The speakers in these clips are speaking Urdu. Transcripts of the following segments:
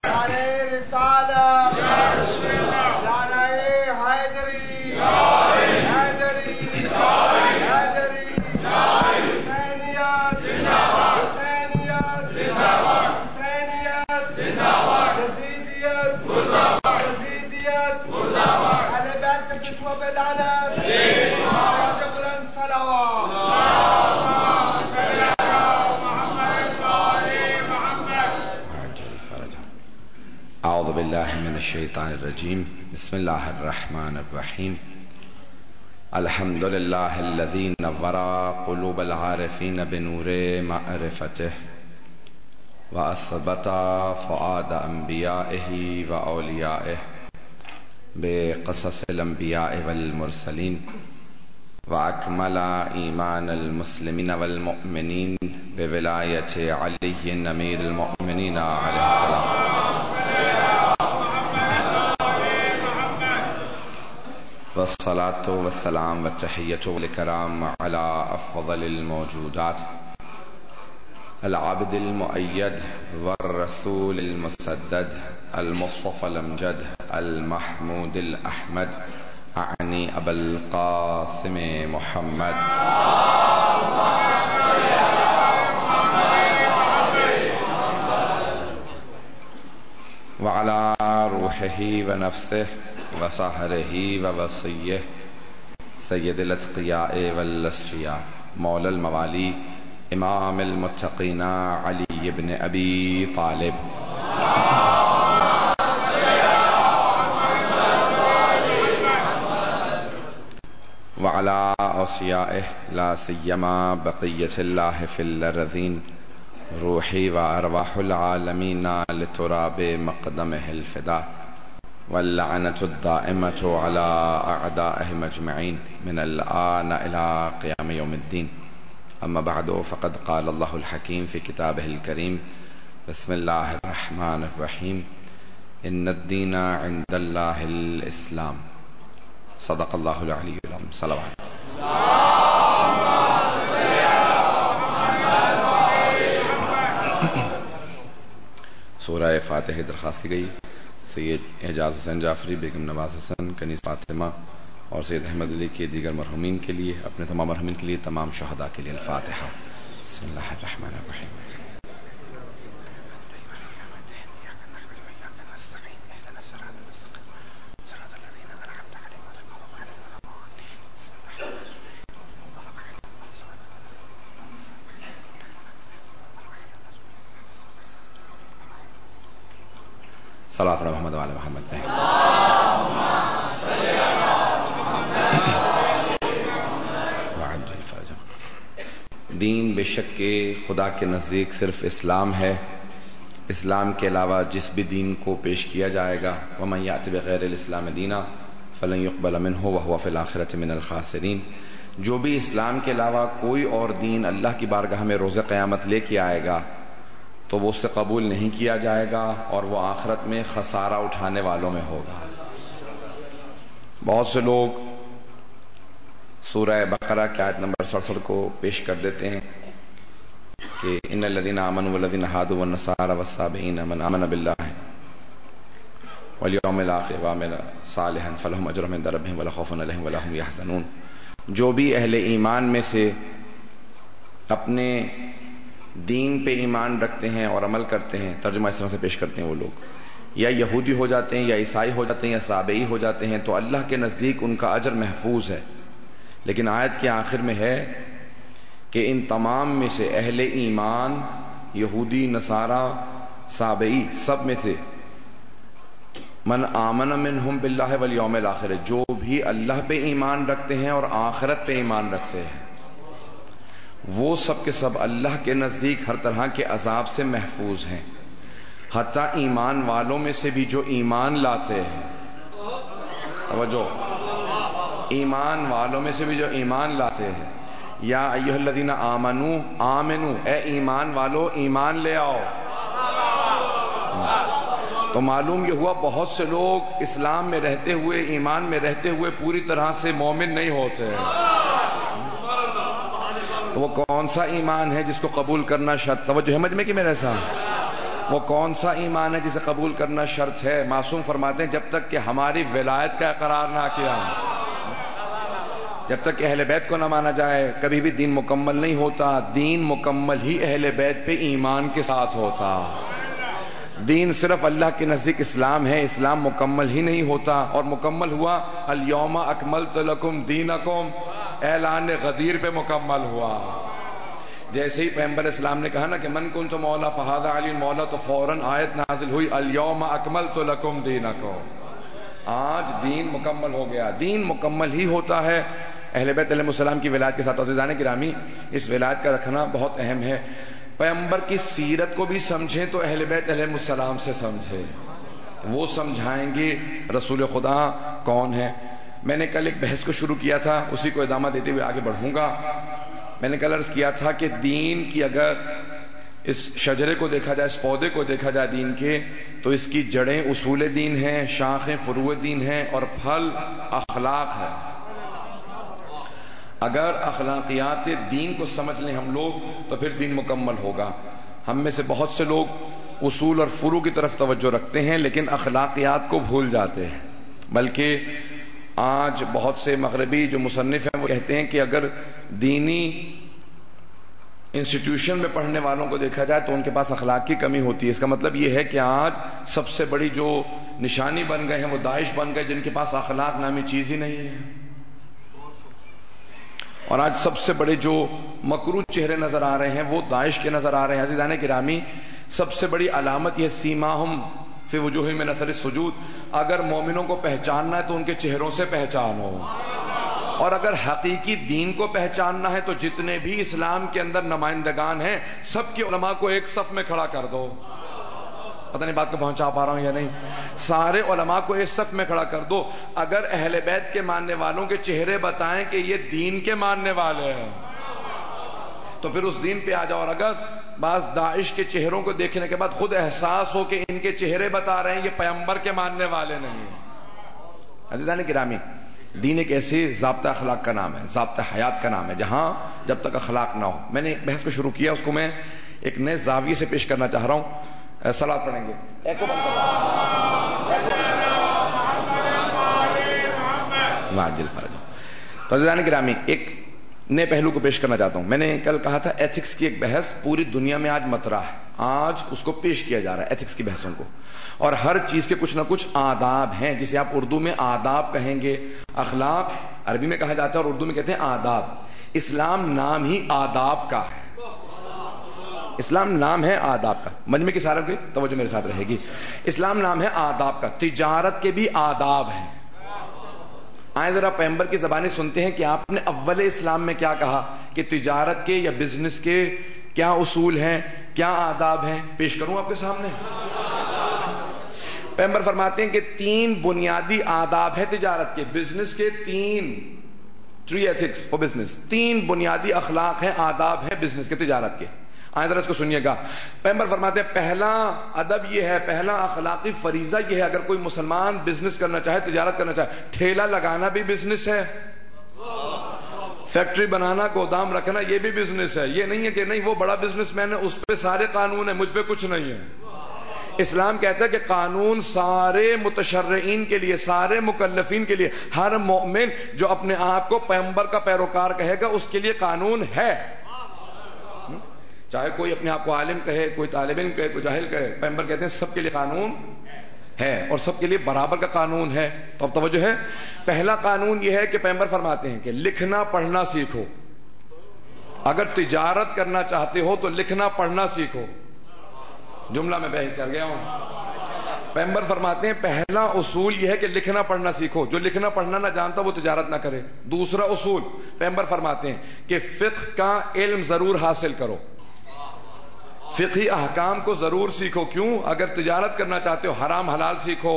نعرہ رسالت نعرہ حیدری حیدری حیدری حسینیت حسینیت حسینیت یزیدیت یزیدیت اہل بیت کے دشمنوں پہ لعنت آواز بلند صلوات اعوذ باللہ من الشیطان الرجیم بسم اللہ الرحمن الرحیم الحمدللہ الذی نور قلوب العارفین بنور معرفتہ واثبت فؤاد انبیائہ واولیائہ بقصص الانبیاء والمرسلین واکمل ایمان المسلمین والمؤمنین بولایت علی امیر المؤمنین علیہ السلام والصلاة والسلام والتحية والكرام على أفضل الموجودات العبد المؤيد والرسول المسدد المصطفى الأمجد المحمود الأحمد أعني أبا القاسم محمد وعلى روحه ونفسه وصهره ووصيه سید الاتقیاء والاصفیاء مولا الموالی امام المتقین علی بن ابی طالب وعلى اوصیائه لا سیما بقیت اللہ فی الارضین روحی وارواح العالمین لتراب مقدمه الفداء واللعنة الدائمة على أعدائهم أجمعين من الآن إلى قيام يوم الدين أما بعد فقد قال الله الحكيم في كتابه الكريم بسم الله الرحمن الرحيم إن الدين عند الله الإسلام صدق الله العلي العظيم صلوات سورہ فاتحہ درخواست کی گئی سید اعجاز حسین جعفری، بیگم نواز حسن، کنیز فاطمہ اور سید احمد علی کے دیگر مرحومین کے لیے، اپنے تمام مرحومین کے لیے، تمام شہداء کے لیے الفاتحہ۔ بسم اللہ الرحمن الرحیم۔ صلاۃ علی محمد وعلی محمد میں دین بے شک کہ خدا کے نزدیک صرف اسلام ہے، اسلام کے علاوہ جس بھی دین کو پیش کیا جائے گا وَمَنْ يَأْتِ بِغَيْرِ الْإِسْلَامِ دِينًا فَلَنْ يُقْبَلَ مِنْهُ وَهُوَ فِي الْآخِرَةِ مِنَ الْخَاسِرِينَ، جو بھی اسلام کے علاوہ کوئی اور دین اللہ کی بارگاہ میں روز قیامت لے کے آئے گا تو وہ اس سے قبول نہیں کیا جائے گا اور وہ آخرت میں خسارہ اٹھانے والوں میں ہوگا۔ بہت سے لوگ سورہ بقرہ کی آیت نمبر 67 کو پیش کر دیتے ہیں کہ ان الذین آمنوا والذین ہادوا والنصارى والصابئین من آمن باللہ والیوم الآخر وعمل صالحا فلہم اجرہم عند ربہم ولا خوف علیہم ولا هم یحزنون، جو بھی اہل ایمان میں سے اپنے دین پہ ایمان رکھتے ہیں اور عمل کرتے ہیں، ترجمہ اس طرح سے پیش کرتے ہیں وہ لوگ یا یہودی ہو جاتے ہیں یا عیسائی ہو جاتے ہیں یا صابئی ہو جاتے ہیں تو اللہ کے نزدیک ان کا اجر محفوظ ہے، لیکن آیت کے آخر میں ہے کہ ان تمام میں سے اہل ایمان یہودی نصارہ صابئی سب میں سے من آمن منہم باللہ والیوم الآخر، جو بھی اللہ پہ ایمان رکھتے ہیں اور آخرت پہ ایمان رکھتے ہیں وہ سب کے سب اللہ کے نزدیک ہر طرح کے عذاب سے محفوظ ہیں، حتیٰ ایمان والوں میں سے بھی جو ایمان لاتے ہیں، توجہ، ایمان والوں میں سے بھی جو ایمان لاتے ہیں، یا ایھا الذین آمنوا آمنو، اے ایمان والو ایمان لے آؤ۔ تو معلوم یہ ہوا بہت سے لوگ اسلام میں رہتے ہوئے، ایمان میں رہتے ہوئے پوری طرح سے مومن نہیں ہوتے ہیں، تو وہ کون سا ایمان ہے جس کو قبول کرنا شرط؟ توجہ ہے مجمع کی میرے ساتھ؟ وہ کون سا ایمان ہے جسے قبول کرنا شرط ہے؟ معصوم فرماتے ہیں جب تک کہ ہماری ولایت کا اقرار نہ کیا، جب تک کہ اہل بیت کو نہ مانا جائے کبھی بھی دین مکمل نہیں ہوتا۔ دین مکمل ہی اہل بیت پہ ایمان کے ساتھ ہوتا۔ دین صرف اللہ کے نزدیک اسلام ہے، اسلام مکمل ہی نہیں ہوتا، اور مکمل ہوا الیوم اکملت لکم دینکم، اعلان غدیر پہ مکمل ہوا۔ جیسے ہی پیغمبر اسلام نے کہا نا کہ من کنت مولا فہذا علی مولا، تو فوراً آیت نازل ہوئی الیوم اکملت لکم دینکم، آج دین مکمل ہو گیا۔ دین مکمل ہی ہوتا ہے اہل بیت علیہ السلام کی ولایت کے ساتھ۔ عزیزان گرامی، اس ولایت کا رکھنا بہت اہم ہے۔ پیغمبر کی سیرت کو بھی سمجھیں تو اہل بیت علیہ السلام سے سمجھیں، وہ سمجھائیں گے رسول خدا کون ہے۔ میں نے کل ایک بحث کو شروع کیا تھا، اسی کو ادامہ دیتے ہوئے آگے بڑھوں گا۔ میں نے کل عرض کیا تھا کہ دین کی اگر اس شجرے کو دیکھا جائے، اس پودے کو دیکھا جائے دین کے، تو اس کی جڑیں اصول دین ہیں، شاخیں فروع دین ہیں، اور پھل اخلاق ہے۔ اگر اخلاقیات دین کو سمجھ لیں ہم لوگ تو پھر دین مکمل ہوگا۔ ہم میں سے بہت سے لوگ اصول اور فروع کی طرف توجہ رکھتے ہیں لیکن اخلاقیات کو بھول جاتے ہیں۔ بلکہ آج بہت سے مغربی جو مصنف ہیں وہ کہتے ہیں کہ اگر دینی انسٹیٹیوشن میں پڑھنے والوں کو دیکھا جائے تو ان کے پاس اخلاق کی کمی ہوتی ہے۔ اس کا مطلب یہ ہے کہ آج سب سے بڑی جو نشانی بن گئے ہیں وہ داعش بن گئے، جن کے پاس اخلاق نامی چیز ہی نہیں ہے۔ اور آج سب سے بڑے جو مکروہ چہرے نظر آ رہے ہیں وہ داعش کے نظر آ رہے ہیں۔ عزیزان گرامی، سب سے بڑی علامت یہ سیماہم فی وجوہہم من اثر السجود، اگر مومنوں کو پہچاننا ہے تو ان کے چہروں سے پہچانو، اور اگر حقیقی دین کو پہچاننا ہے تو جتنے بھی اسلام کے اندر نمائندگان ہیں سب کے علماء کو ایک صف میں کھڑا کر دو۔ پتہ نہیں بات کو پہنچا پا رہا ہوں یا نہیں، سارے علماء کو ایک صف میں کھڑا کر دو۔ اگر اہل بیت کے ماننے والوں کے چہرے بتائیں کہ یہ دین کے ماننے والے ہیں تو پھر اس دین پہ آ جاؤ، اور اگر بعض داعش کے چہروں کو دیکھنے کے بعد خود احساس ہو کہ ان کے چہرے بتا رہے ہیں یہ پیغمبر کے ماننے والے نہیں ہیں۔ عزیزان گرامی، دین ایک ایسے ضابطہ اخلاق کا نام ہے، ضابطہ حیات کا نام ہے، جہاں جب تک اخلاق نہ ہو۔ میں نے ایک بحث کو شروع کیا، اس کو میں ایک نئے زاویے سے پیش کرنا چاہ رہا ہوں۔ صلاۃ پڑھیں گے، ایکو بند کرو، واجل فرج۔ تو عزیزان گرامی، ایک نئے پہلو کو پیش کرنا چاہتا ہوں۔ میں نے کل کہا تھا ایتھکس کی ایک بحث پوری دنیا میں آج مطرح ہے، آج اس کو پیش کیا جا رہا ہے ایتھکس کی بحثوں کو، اور ہر چیز کے کچھ نہ کچھ آداب ہیں، جسے آپ اردو میں آداب کہیں گے۔ اخلاق عربی میں کہا جاتا ہے اور اردو میں کہتے ہیں آداب۔ اسلام نام ہی آداب کا ہے، اسلام نام ہے آداب کا۔ مجمع کی ساروں کی توجہ میرے ساتھ رہے گی۔ اسلام نام ہے آداب کا۔ تجارت کے بھی آداب ہیں۔ آئیں ذرا پیغمبر کی زبانیں سنتے ہیں کہ آپ نے اول اسلام میں کیا کہا، کہ تجارت کے یا بزنس کے کیا اصول ہیں، کیا آداب ہیں۔ پیش کروں آپ کے سامنے۔ پیغمبر فرماتے ہیں کہ 3 بنیادی آداب ہیں تجارت کے، بزنس کے 3 ایتھکس فور بزنس، 3 بنیادی اخلاق ہیں، آداب ہیں بزنس کے، تجارت کے۔ آئیں ذرا اس کو سنیے گا۔ پیغمبر فرماتے ہیں پہلا ادب یہ ہے، پہلا اخلاقی فریضہ یہ ہے، اگر کوئی مسلمان بزنس کرنا چاہے، تجارت کرنا چاہے، ٹھیلا لگانا بھی بزنس ہے، فیکٹری بنانا، گودام رکھنا، یہ بھی بزنس ہے۔ یہ نہیں ہے کہ نہیں وہ بڑا بزنس مین ہے، اس پہ سارے قانون ہیں، مجھ پہ کچھ نہیں ہے۔ اسلام کہتا ہے کہ قانون سارے متشرعین کے لیے، سارے مکلفین کے لیے، ہر مومن جو اپنے آپ کو پیغمبر کا پیروکار کہے گا اس کے لیے قانون ہے۔ چاہے کوئی اپنے آپ کو عالم کہے، کوئی طالب علم کہے، کوئی جاہل کہے، پیغمبر کہتے ہیں سب کے لیے قانون ہے، اور سب کے لیے برابر کا قانون ہے۔ تو اب توجہ ہے، پہلا قانون یہ ہے کہ پیغمبر فرماتے ہیں کہ لکھنا پڑھنا سیکھو۔ اگر تجارت کرنا چاہتے ہو تو لکھنا پڑھنا سیکھو۔ جملہ میں بیان کر گیا ہوں۔ پیغمبر فرماتے ہیں پہلا اصول یہ ہے کہ لکھنا پڑھنا سیکھو، جو لکھنا پڑھنا نہ جانتا وہ تجارت نہ کرے۔ دوسرا اصول پیغمبر فرماتے ہیں کہ فقہ کا علم ضرور حاصل کرو، فقہی احکام کو ضرور سیکھو۔ کیوں؟ اگر تجارت کرنا چاہتے ہو حرام حلال سیکھو،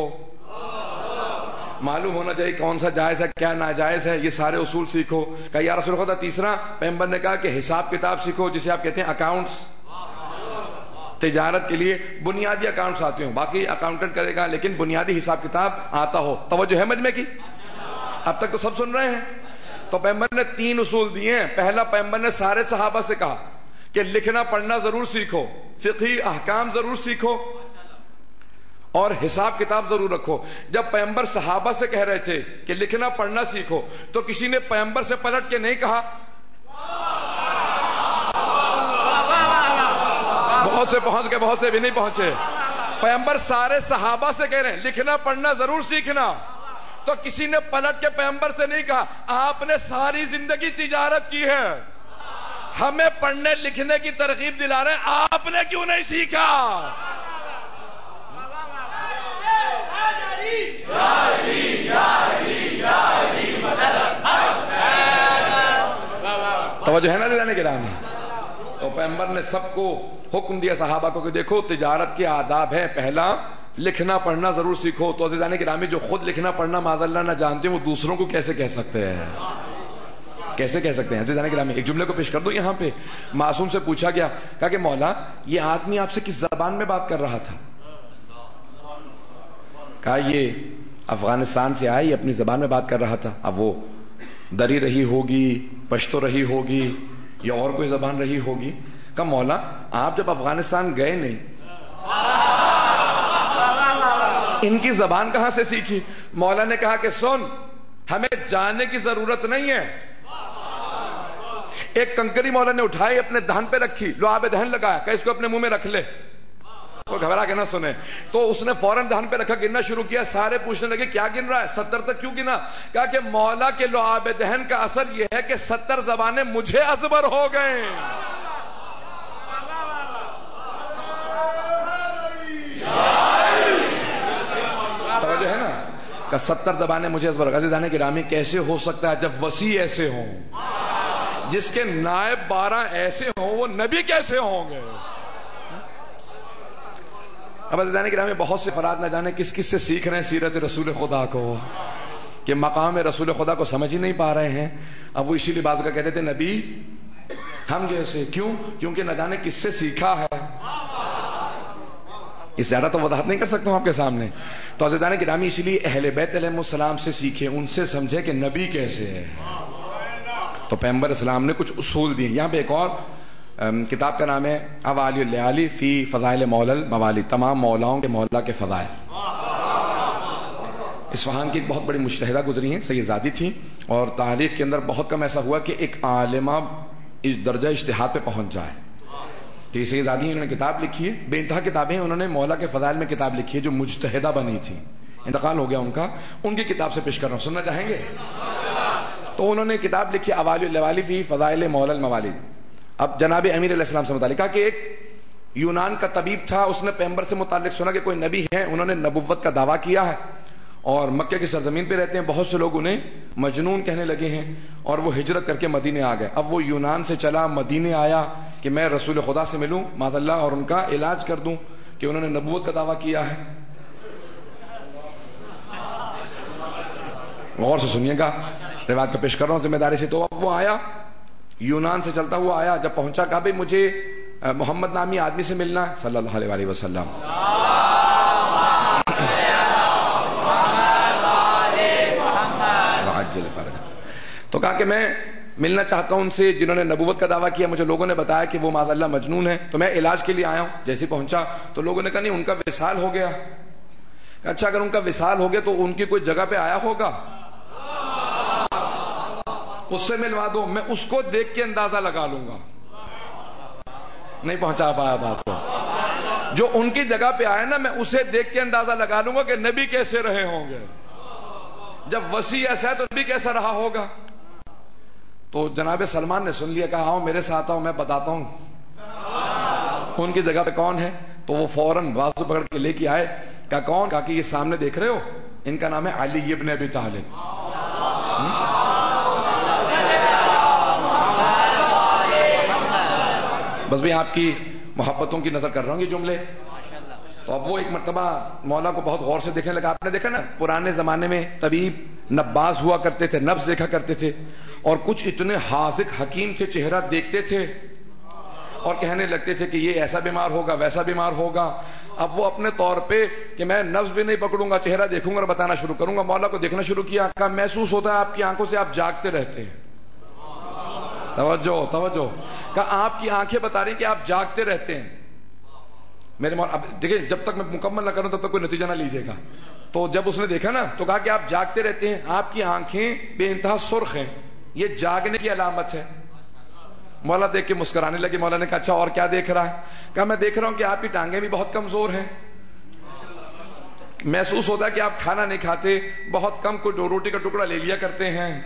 معلوم ہونا چاہیے کون سا جائز ہے کیا ناجائز ہے، یہ سارے اصول سیکھو۔ کہا یا رسول خدا، تیسرا پیغمبر نے کہا کہ حساب کتاب سیکھو، جسے آپ کہتے ہیں اکاؤنٹس۔ تجارت کے لیے بنیادی اکاؤنٹس آتے ہوں، باقی اکاؤنٹنٹ کرے گا لیکن بنیادی حساب کتاب آتا ہو۔ توجہ ہے مجمع کی؟ اب تک تو سب سن رہے ہیں۔ تو پیغمبر نے 3 اصول دیے ہیں۔ پہلا، پیغمبر نے سارے صحابہ سے کہا کہ لکھنا پڑھنا ضرور سیکھو، فقہی احکام ضرور سیکھو اور حساب کتاب ضرور رکھو. جب پیغمبر صحابہ سے کہہ رہے تھے کہ لکھنا پڑھنا سیکھو تو کسی نے پیغمبر سے پلٹ کے نہیں کہا. بہت سے پہنچ گئے، بہت سے بھی نہیں پہنچے. پیغمبر سارے صحابہ سے کہہ رہے ہیں لکھنا پڑھنا ضرور سیکھنا، تو کسی نے پلٹ کے پیغمبر سے نہیں کہا آپ نے ساری زندگی تجارت کی ہے، ہمیں پڑھنے لکھنے کی ترغیب دلا رہے ہیں، آپ نے کیوں نہیں سیکھا؟ توجہ ہے نا جانے کے نام. تو پیغمبر نے سب کو حکم دیا صحابہ کو کہ دیکھو تجارت کے آداب ہیں، پہلا لکھنا پڑھنا ضرور سیکھو. تو عزیزان گرامی جو خود لکھنا پڑھنا معاذ اللہ نہ جانتے ہیں وہ دوسروں کو کیسے کہہ سکتے ہیں؟ کیسے کہہ سکتے ہیں؟ عزیزان گرامی ایک جملے کو پیش کر دوں. یہاں پہ معصوم سے پوچھا گیا، کہا کہ مولا یہ آدمی آپ سے کس زبان میں بات کر رہا تھا؟ کہا یہ افغانستان سے آیا، یہ اپنی زبان میں بات کر رہا تھا. اب وہ دری رہی ہوگی، پشتو رہی ہوگی یا اور کوئی زبان رہی ہوگی. کہا مولا آپ جب افغانستان گئے نہیں، ان کی زبان کہاں سے سیکھی؟ مولا نے کہا کہ سن، ہمیں جانے کی ضرورت نہیں ہے. ایک کنکری مولا نے اٹھائی اپنے دہن پہ رکھی، لعاب دہن لگایا، کہ اس کو اپنے منہ میں رکھ لے. وہ گھبرا کے نہ سنے تو اس نے فوراً دہن پہ رکھا، گننا شروع کیا. سارے پوچھنے لگے کیا گن رہا ہے؟ 70 تک کیوں گنا؟ کہا کہ مولا کے لعاب دہن کا اثر یہ ہے کہ 70 زبانیں مجھے ازبر ہو گئے. توجہ ہے نا کہ 70 زبانیں مجھے ازبر ہو گئے. عزیزان گرامی کیسے ہو سکتا ہے جب وسیع ایسے ہوں، جس کے نائب 12 ایسے ہوں، وہ نبی کیسے ہوں گے؟ اب عزیزان گرامی بہت سے افراد نہ جانے کس کس سے سیکھ رہے ہیں سیرت رسول خدا کو، کہ مقام رسول خدا کو سمجھ ہی نہیں پا رہے ہیں. اب وہ اسی لیے بعض کا کہتے تھے نبی ہم جیسے. کیوں؟ کیونکہ نہ جانے کس سے سیکھا ہے. اس زیادہ تو وضاحت نہیں کر سکتا ہوں آپ کے سامنے. تو عزیزان گرامی اسی لیے اہل بیت علیہ السلام سے سیکھیں، ان سے سمجھے کہ نبی کیسے ہے. تو پیغمبر اسلام نے کچھ اصول دیے. یہاں پہ ایک اور کتاب کا نام ہے اوالی اللیالی فی فضائل مولا الموالی، تمام مولاؤں کے مولا کے فضائل. اصفہان کی ایک بہت بڑی مجتہدہ گزری ہیں، سیدزادی تھیں، اور تاریخ کے اندر بہت کم ایسا ہوا کہ ایک عالمہ اس درجہ اجتہاد پہ پہنچ جائے. تو یہ سیدزادی انہوں نے کتاب لکھی ہے، بے انتہا کتابیں. انہوں نے مولا کے فضائل میں کتاب لکھی ہے جو مجتہدہ بنی تھی، انتقال ہو گیا ان کا. ان کی کتاب سے پیش کر رہا ہوں، سننا چاہیں گے؟ تو انہوں نے کتاب لکھی اوالی اللیالی فی فضائل مولا الموالی. اب جناب امیر علیہ السلام سے متعلق کہا کہ ایک یونان کا طبیب تھا، اس نے پیغمبر سے متعلق سنا کہ کوئی نبی ہے. انہوں نے نبوت کا دعویٰ کیا ہے اور مکہ کی سرزمین پہ رہتے ہیں. بہت سے لوگ انہیں مجنون کہنے لگے ہیں اور وہ ہجرت کر کے مدینے آ گئے. اب وہ یونان سے چلا مدینے آیا کہ میں رسول خدا سے ملوں معاذ اللہ اور ان کا علاج کر دوں کہ انہوں نے نبوت کا دعویٰ کیا ہے. غور سے سنیے گا، روایت کا پیش کر رہا ہوں ذمہ داری سے. تو اب وہ آیا، یونان سے چلتا ہوا آیا. جب پہنچا کہا بھئی مجھے محمد نامی آدمی سے ملنا ہے صلی اللہ علیہ وسلم. تو کہا کہ میں ملنا چاہتا ہوں ان سے جنہوں نے نبوت کا دعویٰ کیا. مجھے لوگوں نے بتایا کہ وہ معاذ اللہ مجنون ہے، تو میں علاج کے لیے آیا ہوں. جیسے پہنچا تو لوگوں نے کہا نہیں ان کا وصال ہو گیا. اچھا اگر ان کا وصال ہو گیا تو ان کی کوئی جگہ پہ آیا ہوگا، اس سے ملوا دو، میں اس کو دیکھ کے اندازہ لگا لوں گا. نہیں پہنچا پایا بات کو. جو ان کی جگہ پہ آئے نا میں اسے دیکھ کے اندازہ لگا لوں گا کہ نبی کیسے رہے ہوں گے. جب وسیع ایسا ہے تو نبی کیسا رہا ہوگا. تو جناب سلمان نے سن لیا، کہا آؤ میرے ساتھ آؤ میں بتاتا ہوں ان کی جگہ پہ کون ہے. تو وہ فوراً بازو پکڑ کے لے کے آئے. کہا کون؟ کہا کہ یہ سامنے دیکھ رہے ہو ان کا نام ہے علی ابن ابی طالب. بس بھی آپ کی محبتوں کی نظر کر رہا ہوں یہ جملے. تو اب وہ ایک مرتبہ مولا کو بہت غور سے دیکھنے لگا. آپ نے دیکھا نا پرانے زمانے میں طبیب نباز ہوا کرتے تھے، نبض دیکھا کرتے تھے، اور کچھ اتنے حاذق حکیم تھے چہرہ دیکھتے تھے اور کہنے لگتے تھے کہ یہ ایسا بیمار ہوگا ویسا بیمار ہوگا. اب وہ اپنے طور پہ کہ میں نبض بھی نہیں پکڑوں گا، چہرہ دیکھوں گا اور بتانا شروع کروں گا. مولا کو دیکھنا شروع کیا. کہا محسوس ہوتا ہے آپ کی آنکھوں سے آپ جاگتے رہتے ہیں. توجہ توجہ، کہا آپ کی آنکھیں بتا رہی ہیں کہ آپ جاگتے رہتے ہیں. میرے مولانا اب دیکھیں جب تک میں مکمل نہ کروں تب تک کوئی نتیجہ نہ لیجیے گا. تو جب اس نے دیکھا نا تو کہا کہ آپ جاگتے رہتے ہیں، آپ کی آنکھیں بے انتہا سرخ ہیں، یہ جاگنے کی علامت ہے. مولا دیکھ کے مسکرانے لگے. مولا نے کہا اچھا اور کیا دیکھ رہا ہے؟ کہا میں دیکھ رہا ہوں کہ آپ کی ٹانگیں بھی بہت کمزور ہیں، محسوس ہوتا ہے کہ آپ کھانا نہیں کھاتے، بہت کم کوئی روٹی کا ٹکڑا لے لیا کرتے ہیں.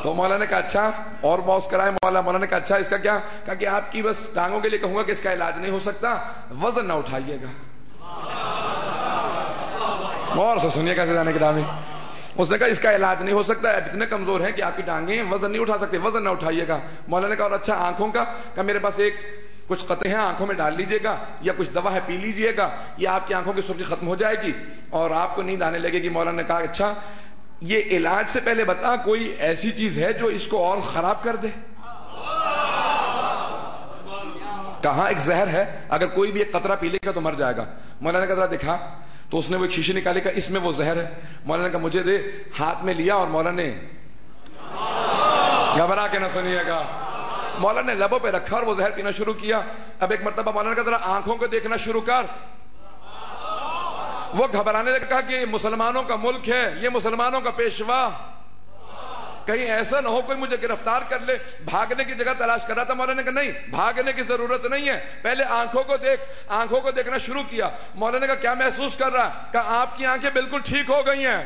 تو مولا نے کہا اچھا اور موس کرائے. مولا نے کہا اچھا اس کا کیا؟ کہا کہ آپ کی بس ٹانگوں کے لیے کہوں گا کہ اس کا علاج نہیں ہو سکتا، وزن نہ اٹھائیے گا. اور سے سنیے کیسے جانے کے نامی. اس نے کہا اس کا علاج نہیں ہو سکتا، اب اتنے کمزور ہیں کہ آپ کی ٹانگیں وزن نہیں اٹھا سکتے، وزن نہ اٹھائیے گا. مولا نے کہا اور اچھا آنکھوں کا؟ کہا میرے پاس ایک کچھ قطرے ہیں، آنکھوں میں ڈال لیجئے گا، یا کچھ دوا ہے پی لیجئے گا، یہ آپ کی آنکھوں کی سرخی ختم ہو جائے گی اور آپ کو نیند آنے لگے گی. مولا نے کہا اچھا یہ علاج سے پہلے بتا کوئی ایسی چیز ہے جو اس کو اور خراب کر دے؟ کہاں ایک زہر ہے، اگر کوئی بھی ایک قطرہ پی لے گا تو مر جائے گا. مولا نے کہا ذرا دکھا. تو اس نے وہ ایک شیشے نکالے، کہا اس میں وہ زہر ہے. مولا نے کہا مجھے دے. ہاتھ میں لیا اور مولا نے گھبرا کے نہ سنیے گا، مولا نے لبوں پہ رکھا اور وہ زہر پینا شروع کیا. اب ایک مرتبہ مولا نے کہا ذرا آنکھوں کو دیکھنا شروع کر. وہ گھبرانے لگا، کہا کہ یہ مسلمانوں کا ملک ہے، یہ مسلمانوں کا پیشوا، کہیں ایسا نہ ہو کوئی مجھے گرفتار کر لے. بھاگنے کی جگہ تلاش کر رہا تھا. مولا نے کہا نہیں بھاگنے کی ضرورت نہیں ہے، پہلے آنکھوں کو دیکھ. آنکھوں کو دیکھنا شروع کیا. مولا نے کہا کیا محسوس کر رہا؟ کہا آپ کی آنکھیں بالکل ٹھیک ہو گئی ہیں.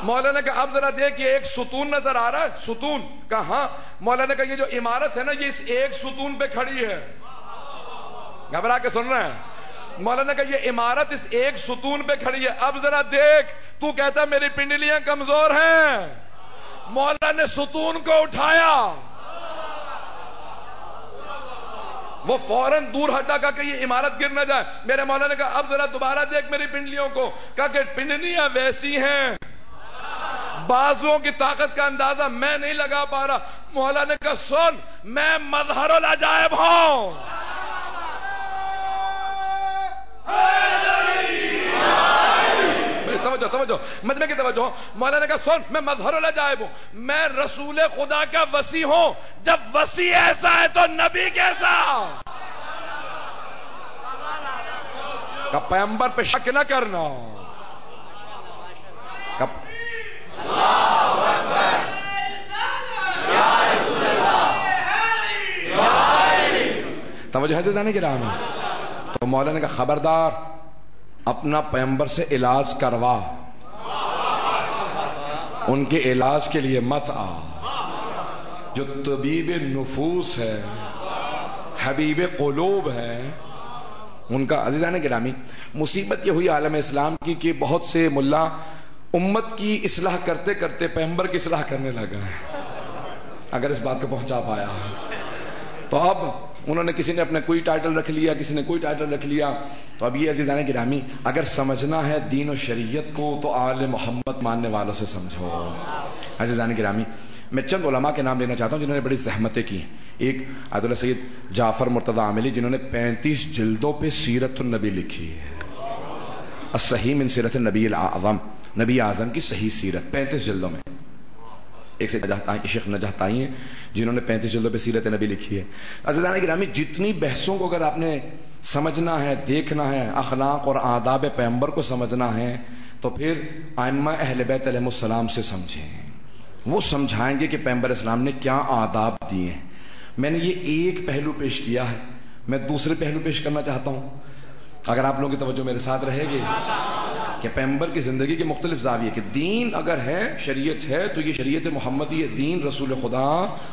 مولا نے کہا اب ذرا دیکھ یہ ایک ستون نظر آ رہا ہے. ستون؟ کہا ہاں. مولا نے کہا یہ جو عمارت ہے نا یہ اس ایک ستون پہ کھڑی ہے. گھبرا کے سن رہے ہیں؟ مولا نے کہا یہ عمارت اس ایک ستون پہ کھڑی ہے. اب ذرا دیکھ تو کہتا میری پنڈلیاں کمزور ہیں. مولا نے ستون کو اٹھایا، وہ فوراً دور ہٹا کہا کہ یہ عمارت گر نہ جائے. میرے مولا نے کہا اب ذرا دوبارہ دیکھ میری پنڈلیوں کو. کہا کہ پنڈلیاں ویسی ہیں، بازوؤں کی طاقت کا اندازہ میں نہیں لگا پا رہا. مولا نے کہا سن میں مظہر العجائب ہوں. توجہ توجہ مجمع کی توجہ. مولا نے کہا سن میں مظہر العجائب ہوں، میں رسول خدا کا وصی ہوں. جب وصی ایسا ہے تو نبی کیسا؟ کہ پیغمبر پہ شک نہ کرنا. توجہ ہے زیدانی کی راہ میں. تو مولا نے کہا خبردار اپنا پیغمبر سے علاج کروا، ان کے علاج کے لیے مت آ. جو طبیب نفوس ہے، حبیب قلوب ہے، ان کا عزیزان گرامی مصیبت یہ ہوئی عالم اسلام کی کہ بہت سے ملا امت کی اصلاح کرتے کرتے پیغمبر کی اصلاح کرنے لگا ہے. اگر اس بات کو پہنچا پایا تو اب انہوں نے کسی نے اپنے کوئی ٹائٹل رکھ لیا، کسی نے کوئی ٹائٹل رکھ لیا. تو اب یہ عزیزان گرامی اگر سمجھنا ہے دین و شریعت کو تو آل محمد ماننے والوں سے سمجھو. عزیزان گرامی میں چند علماء کے نام لینا چاہتا ہوں جنہوں نے بڑی زحمتیں کی. ایک آیت اللہ سید جعفر مرتضی عاملی جنہوں نے 35 جلدوں پہ سیرت النبی لکھی ہے. الصحیح من سیرت النبی الاعظم، نبی اعظم کی صحیح سیرت 35 جلدوں میں. ایک سے شیخ نجاح طائی ہیں جنہوں نے 35 جلدوں پہ سیرت نبی لکھی ہے. عزیزان گرامی جتنی بحثوں کو اگر آپ نے سمجھنا ہے، دیکھنا ہے، اخلاق اور آداب پیغمبر کو سمجھنا ہے تو پھر ائمہ اہل بیت علیہ السلام سے سمجھیں. وہ سمجھائیں گے کہ پیغمبر اسلام نے کیا آداب دیے ہیں. میں نے یہ ایک پہلو پیش کیا ہے، میں دوسرے پہلو پیش کرنا چاہتا ہوں. اگر آپ لوگوں کی توجہ میرے ساتھ رہے گی کہ پیغمبر کی زندگی کے مختلف زاویے کہ دین اگر ہے، شریعت ہے تو یہ شریعت محمدی دین رسول خدا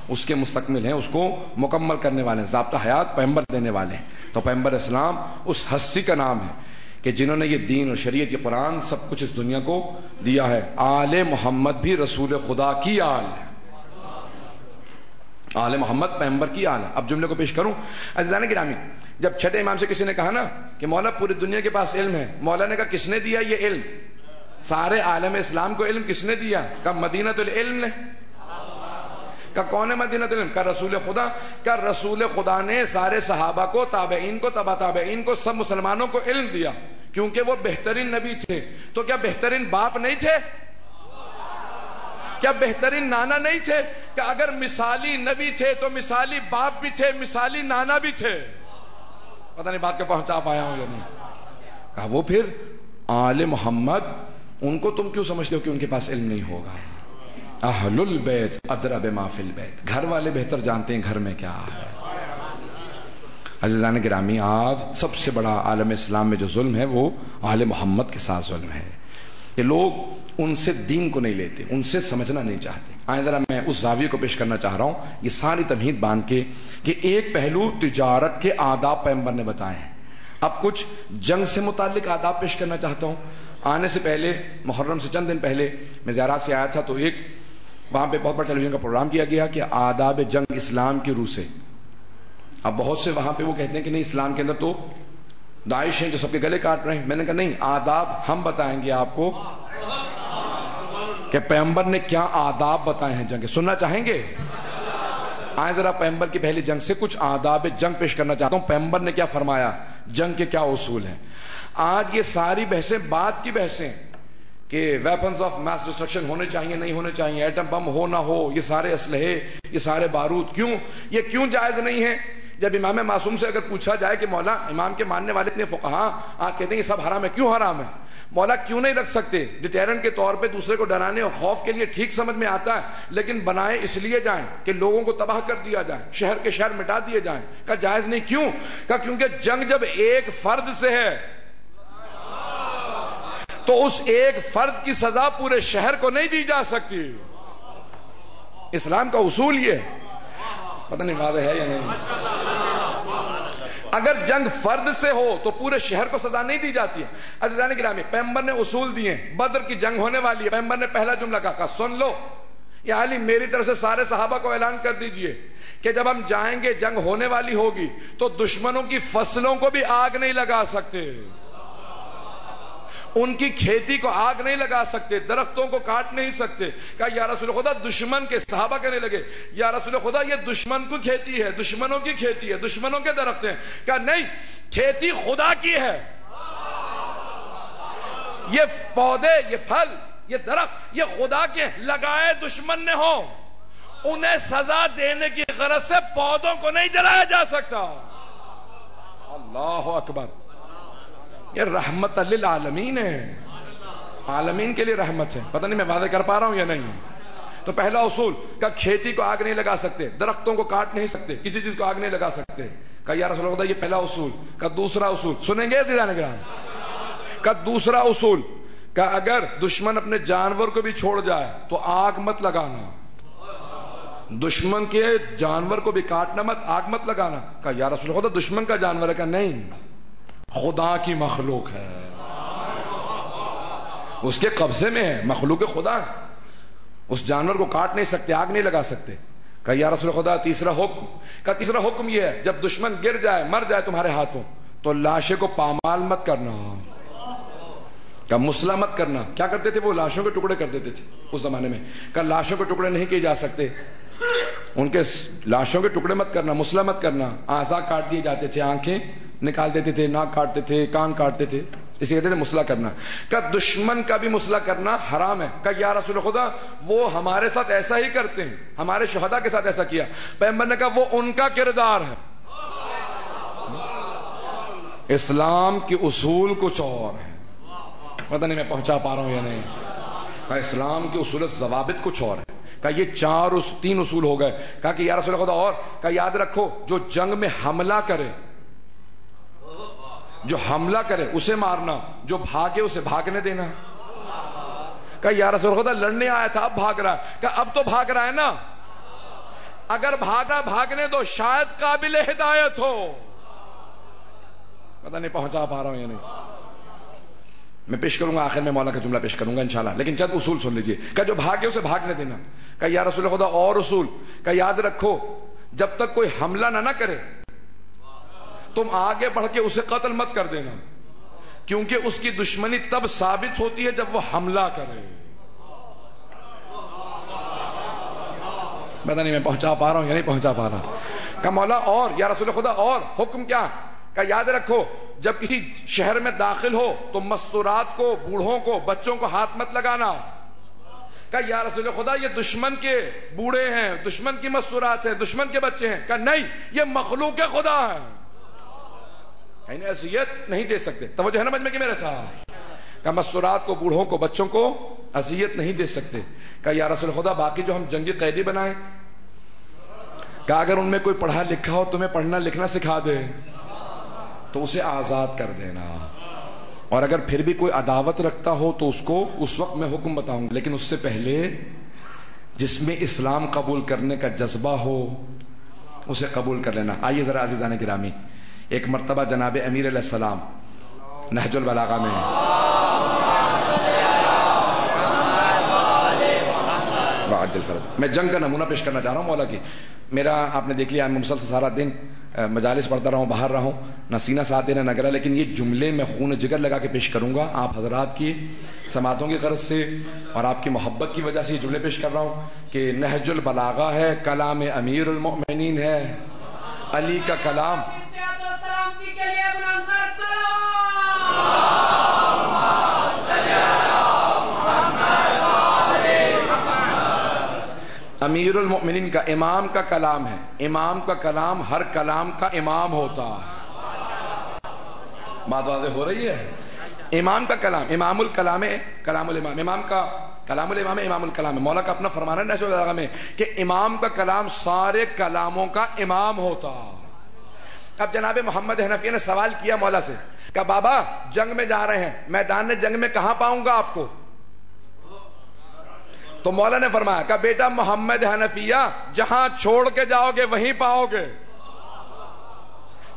اس کے مستقمل ہیں، اس کو مکمل کرنے والے ہیں، ضابطہ حیات پیغمبر دینے والے ہیں. تو پیغمبر اسلام اس ہستی کا نام ہے کہ جنہوں نے یہ دین اور شریعت یہ قرآن سب کچھ اس دنیا کو دیا ہے. آل محمد بھی رسول خدا کی آل ہے. آل محمد پیغمبر کی آل ہے. اب جملے کو پیش کروں عزیزان گرامی. جب چھٹے امام سے کسی نے کہا نا کہ مولا پوری دنیا کے پاس علم ہے، مولا نے کہا کس نے دیا یہ علم؟ سارے عالم اسلام کو علم کس نے دیا؟ کہا مدینۃ العلم نے. کہا کون ہے مدینۃ العلم؟ کہا رسول خدا. کہا رسول خدا نے سارے صحابہ کو، تابعین کو، تبع تابعین کو، سب مسلمانوں کو علم دیا کیونکہ وہ بہترین نبی تھے. تو کیا بہترین باپ نہیں تھے؟ کیا بہترین نانا نہیں تھے کہ اگر مثالی نبی تھے تو مثالی باپ بھی تھے، مثالی نانا بھی تھے؟ پتہ نہیں بات کو پہنچا پایا ہوں یا نہیں. کہا وہ پھر آل محمد ان کو تم کیوں سمجھتے ہو کہ ان کے پاس علم نہیں ہوگا؟ اہل البیت ادری بما فی البیت، گھر والے بہتر جانتے ہیں گھر میں کیا ہے. عزیزان گرامی، آج سب سے بڑا عالم اسلام میں جو ظلم ہے وہ آل محمد کے ساتھ ظلم ہے کہ لوگ ان سے دین کو نہیں لیتے، ان سے سمجھنا نہیں چاہتے. آئیں ذرا میں اس زاویے کو پیش کرنا چاہ رہا ہوں، یہ ساری تمہید باندھ کے کہ ایک پہلو تجارت کے آداب پیغمبر نے بتائے ہیں. اب کچھ جنگ سے متعلق آداب پیش کرنا چاہتا ہوں. آنے سے پہلے، محرم سے چند دن پہلے میں زیارات سے آیا تھا تو ایک وہاں پہ بہت بڑا ٹیلی ویژن کا پروگرام کیا گیا کہ آداب جنگ اسلام کی روح سے. اب بہت سے وہاں پہ وہ کہتے ہیں کہ نہیں اسلام کے اندر تو داعش ہیں جو سب کے گلے کاٹ رہے ہیں. میں نے کہا نہیں، آداب ہم بتائیں گے آپ کو کہ پیغمبر نے کیا آداب بتائے ہیں جنگ کے. سننا چاہیں گے؟ آئیں ذرا پیغمبر کی پہلی جنگ سے کچھ آداب جنگ پیش کرنا چاہتا ہوں. پیغمبر نے کیا فرمایا، جنگ کے کیا اصول ہیں. آج یہ ساری بحثیں بات کی بحثیں کہ ویپنز آف میس ڈسٹرکشن ہونے چاہیے نہیں ہونے چاہیے، ایٹم بم ہو نہ ہو، یہ سارے اسلحے، یہ سارے بارود کیوں جائز نہیں ہیں؟ جب امام معصوم سے اگر پوچھا جائے کہ مولا امام کے ماننے والے اتنے فقہاء آپ کہتے ہیں یہ سب حرام ہے، کیوں حرام ہے؟ مولا کیوں نہیں رکھ سکتے؟ ڈیٹیرنٹ کے طور پہ دوسرے کو ڈرانے اور خوف کے لیے ٹھیک سمجھ میں آتا ہے، لیکن بنائے اس لیے جائیں کہ لوگوں کو تباہ کر دیا جائے، شہر کے شہر مٹا دیے جائیں. کہا جائز نہیں. کیوں؟ کہا کیونکہ جنگ جب ایک فرد سے ہے تو اس ایک فرد کی سزا پورے شہر کو نہیں دی جا سکتی. اسلام کا اصول یہ پتہ نہیں واضح ہے یا نہیں. اگر جنگ فرد سے ہو تو پورے شہر کو سزا نہیں دی جاتی ہے. عزیزان گرامی، پیغمبر نے اصول دیے. بدر کی جنگ ہونے والی ہے، پیغمبر نے پہلا جملہ کہا سن لو یا علی میری طرف سے سارے صحابہ کو اعلان کر دیجئے کہ جب ہم جائیں گے جنگ ہونے والی ہوگی تو دشمنوں کی فصلوں کو بھی آگ نہیں لگا سکتے، ان کی کھیتی کو آگ نہیں لگا سکتے، درختوں کو کاٹ نہیں سکتے. کہا یا رسول خدا دشمن کے، صحابہ کہنے لگے یا رسول خدا یہ دشمن کو کھیتی ہے، دشمنوں کی کھیتی ہے، دشمنوں کے درخت ہیں. کہا نہیں، کھیتی خدا کی ہے. یہ پودے، یہ پھل، یہ درخت یہ خدا کے لگائے دشمن نے ہو، انہیں سزا دینے کی غرض سے پودوں کو نہیں جلایا جا سکتا. اللہ اکبر. یہ رحمت للعالمین ہے، عالمین کے لیے رحمت ہے. پتہ نہیں میں واضح کر پا رہا ہوں یا نہیں. تو پہلا اصول کہ کھیتی کو آگ نہیں لگا سکتے، درختوں کو کاٹ نہیں سکتے، کسی چیز کو آگ نہیں لگا سکتے. کہا یا رسول اللہ یہ پہلا اصول. کہا دوسرا اصول سنیں گے عزیزان گرامی. کہا دوسرا اصول کہ اگر دشمن اپنے جانور کو بھی چھوڑ جائے تو آگ مت لگانا، دشمن کے جانور کو بھی کاٹنا مت، آگ مت لگانا. کہا یا رسول اللہ دشمن کا جانور ہے. کہا نہیں، خدا کی مخلوق ہے، اس کے قبضے میں ہے، مخلوق خدا. اس جانور کو کاٹ نہیں سکتے، آگ نہیں لگا سکتے. کہا یا رسول خدا تیسرا حکم. کہا تیسرا حکم یہ ہے جب دشمن گر جائے، مر جائے تمہارے ہاتھوں تو لاشے کو پامال مت کرنا. کہا مسلح مت کرنا. کیا کرتے تھے وہ؟ لاشوں کے ٹکڑے کر دیتے تھے اس زمانے میں. کہا لاشوں کے ٹکڑے نہیں کیے جا سکتے، ان کے لاشوں کے ٹکڑے مت کرنا، مسلح مت کرنا. اعضاء کاٹ دیے جاتے تھے، آنکھیں نکال دیتے تھے، ناک کاٹتے تھے، کان کاٹتے تھے، اسے کہتے تھے مسلح کرنا. کہا دشمن کا بھی مسلح کرنا حرام ہے. کہا یا رسول خدا وہ ہمارے ساتھ ایسا ہی کرتے ہیں، ہمارے شہداء کے ساتھ ایسا کیا. پیغمبر نے کہا وہ ان کا کردار ہے، اسلام کے اصول کچھ اور ہیں. پتہ نہیں میں پہنچا پا رہا ہوں یا نہیں. کہا اسلام کے اصول ضوابط کچھ اور ہیں. کہا یہ تین اصول ہو گئے. کہا کہ یا رسول خدا اور. کہا یاد رکھو جو جنگ میں حملہ کرے، جو حملہ کرے اسے مارنا، جو بھاگے اسے بھاگنے دینا. کہا یا رسول خدا لڑنے آیا تھا اب بھاگ رہا ہے. کہا اب تو بھاگ رہا ہے نا، اگر بھاگا بھاگنے دو، شاید قابل ہدایت ہو. پتہ نہیں پہنچا پا رہا ہوں یا نہیں. میں پیش کروں گا آخر میں مولا کا جملہ پیش کروں گا انشاءاللہ، لیکن چند اصول سن لیجئے. کہ جو بھاگے اسے بھاگنے دینا. کہ یا رسول خدا اور اصول. کہ یاد رکھو جب تک کوئی حملہ نہ کرے تم آگے بڑھ کے اسے قتل مت کر دینا، کیونکہ اس کی دشمنی تب ثابت ہوتی ہے جب وہ حملہ کرے. پتہ نہیں میں پہنچا پا رہا ہوں یا نہیں پہنچا پا رہا. کہ مولا اور یا رسول خدا اور حکم کیا. کہ یاد رکھو جب کسی شہر میں داخل ہو تو مستورات کو، بوڑھوں کو، بچوں کو ہاتھ مت لگانا. کہا یا رسول خدا یہ دشمن کے بوڑھے ہیں، دشمن کی مستورات ہیں، دشمن کے بچے ہیں. کہا نہیں، یہ مخلوق خدا ہے، انہیں اذیت نہیں دے سکتے. توجہ ہے نا مجمع کی میرے ساتھ؟ کہا مستورات کو، بوڑھوں کو، بچوں کو اذیت نہیں دے سکتے. کہا یا رسول خدا باقی جو ہم جنگی قیدی بنائیں؟ کہا اگر ان میں کوئی پڑھا لکھا ہو تمہیں پڑھنا لکھنا سکھا دے تو اسے آزاد کر دینا، اور اگر پھر بھی کوئی عداوت رکھتا ہو تو اس کو اس وقت میں حکم بتاؤں گا، لیکن اس سے پہلے جس میں اسلام قبول کرنے کا جذبہ ہو اسے قبول کر لینا. آئیے ذرا عزیزان گرامی، ایک مرتبہ جناب امیر علیہ السلام نہج البلاغہ میں میں جنگ کا نمونہ پیش کرنا چاہ رہا ہوں مولا کی. میرا آپ نے دیکھ لیا میں مسلسل سارا دن مجالس پڑھتا رہا ہوں، باہر رہا ہوں، نہ سینہ ساتھ نہ نگرا، لیکن یہ جملے میں خون جگر لگا کے پیش کروں گا آپ حضرات کی سماعتوں کی غرض سے اور آپ کی محبت کی وجہ سے یہ جملے پیش کر رہا ہوں کہ نہج البلاغہ ہے، کلام امیر المؤمنین ہے، علی کا کلام. امیر المؤمنین کا، امام کا کلام ہے. امام کا کلام ہر کلام کا امام ہوتا ہے. بات واضح ہو رہی ہے؟ امام کا کلام، امام الکلام ہے، کلام الامام. امام کا کلام الامام ہے، امام الکلام ہے. مولا کا اپنا فرمانا ہے نہج البلاغہ میں کہ امام کا کلام سارے کلاموں کا امام ہوتا. اب جناب محمد حنفیہ نے سوال کیا مولا سے، کہا بابا جنگ میں جا رہے ہیں، میدان جنگ میں کہاں پاؤں گا آپ کو؟ تو مولا نے فرمایا کہ بیٹا محمد حنفیہ جہاں چھوڑ کے جاؤ گے وہیں پاؤ گے،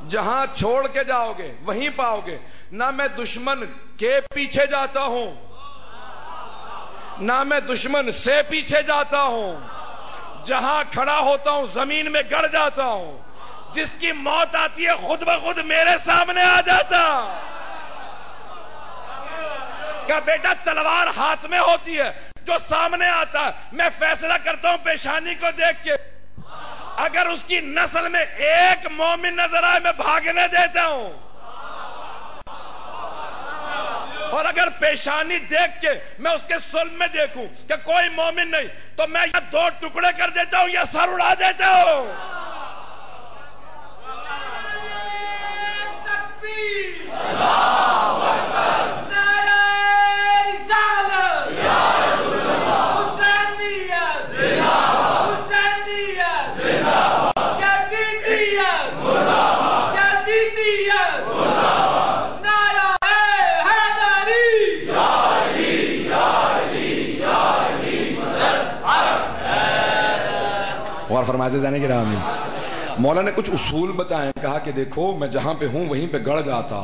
جہاں چھوڑ کے جاؤ گے وہیں پاؤ گے. نہ میں دشمن کے پیچھے جاتا ہوں، نہ میں دشمن سے پیچھے جاتا ہوں، جہاں کھڑا ہوتا ہوں زمین میں گڑ جاتا ہوں. جس کی موت آتی ہے خود بخود میرے سامنے آ جاتا. کہ بیٹا تلوار ہاتھ میں ہوتی ہے، جو سامنے آتا ہے میں فیصلہ کرتا ہوں پیشانی کو دیکھ کے. اگر اس کی نسل میں ایک مومن نظر آئے میں بھاگنے دیتا ہوں، اور اگر پیشانی دیکھ کے میں اس کے صلب میں دیکھوں کہ کوئی مومن نہیں تو میں یا دو ٹکڑے کر دیتا ہوں یا سر اڑا دیتا ہوں. اور فرماتے جانے کی راہ میں مولا نے کچھ اصول بتائے. کہا کہ دیکھو میں جہاں پہ ہوں وہیں پہ گڑ جاتا.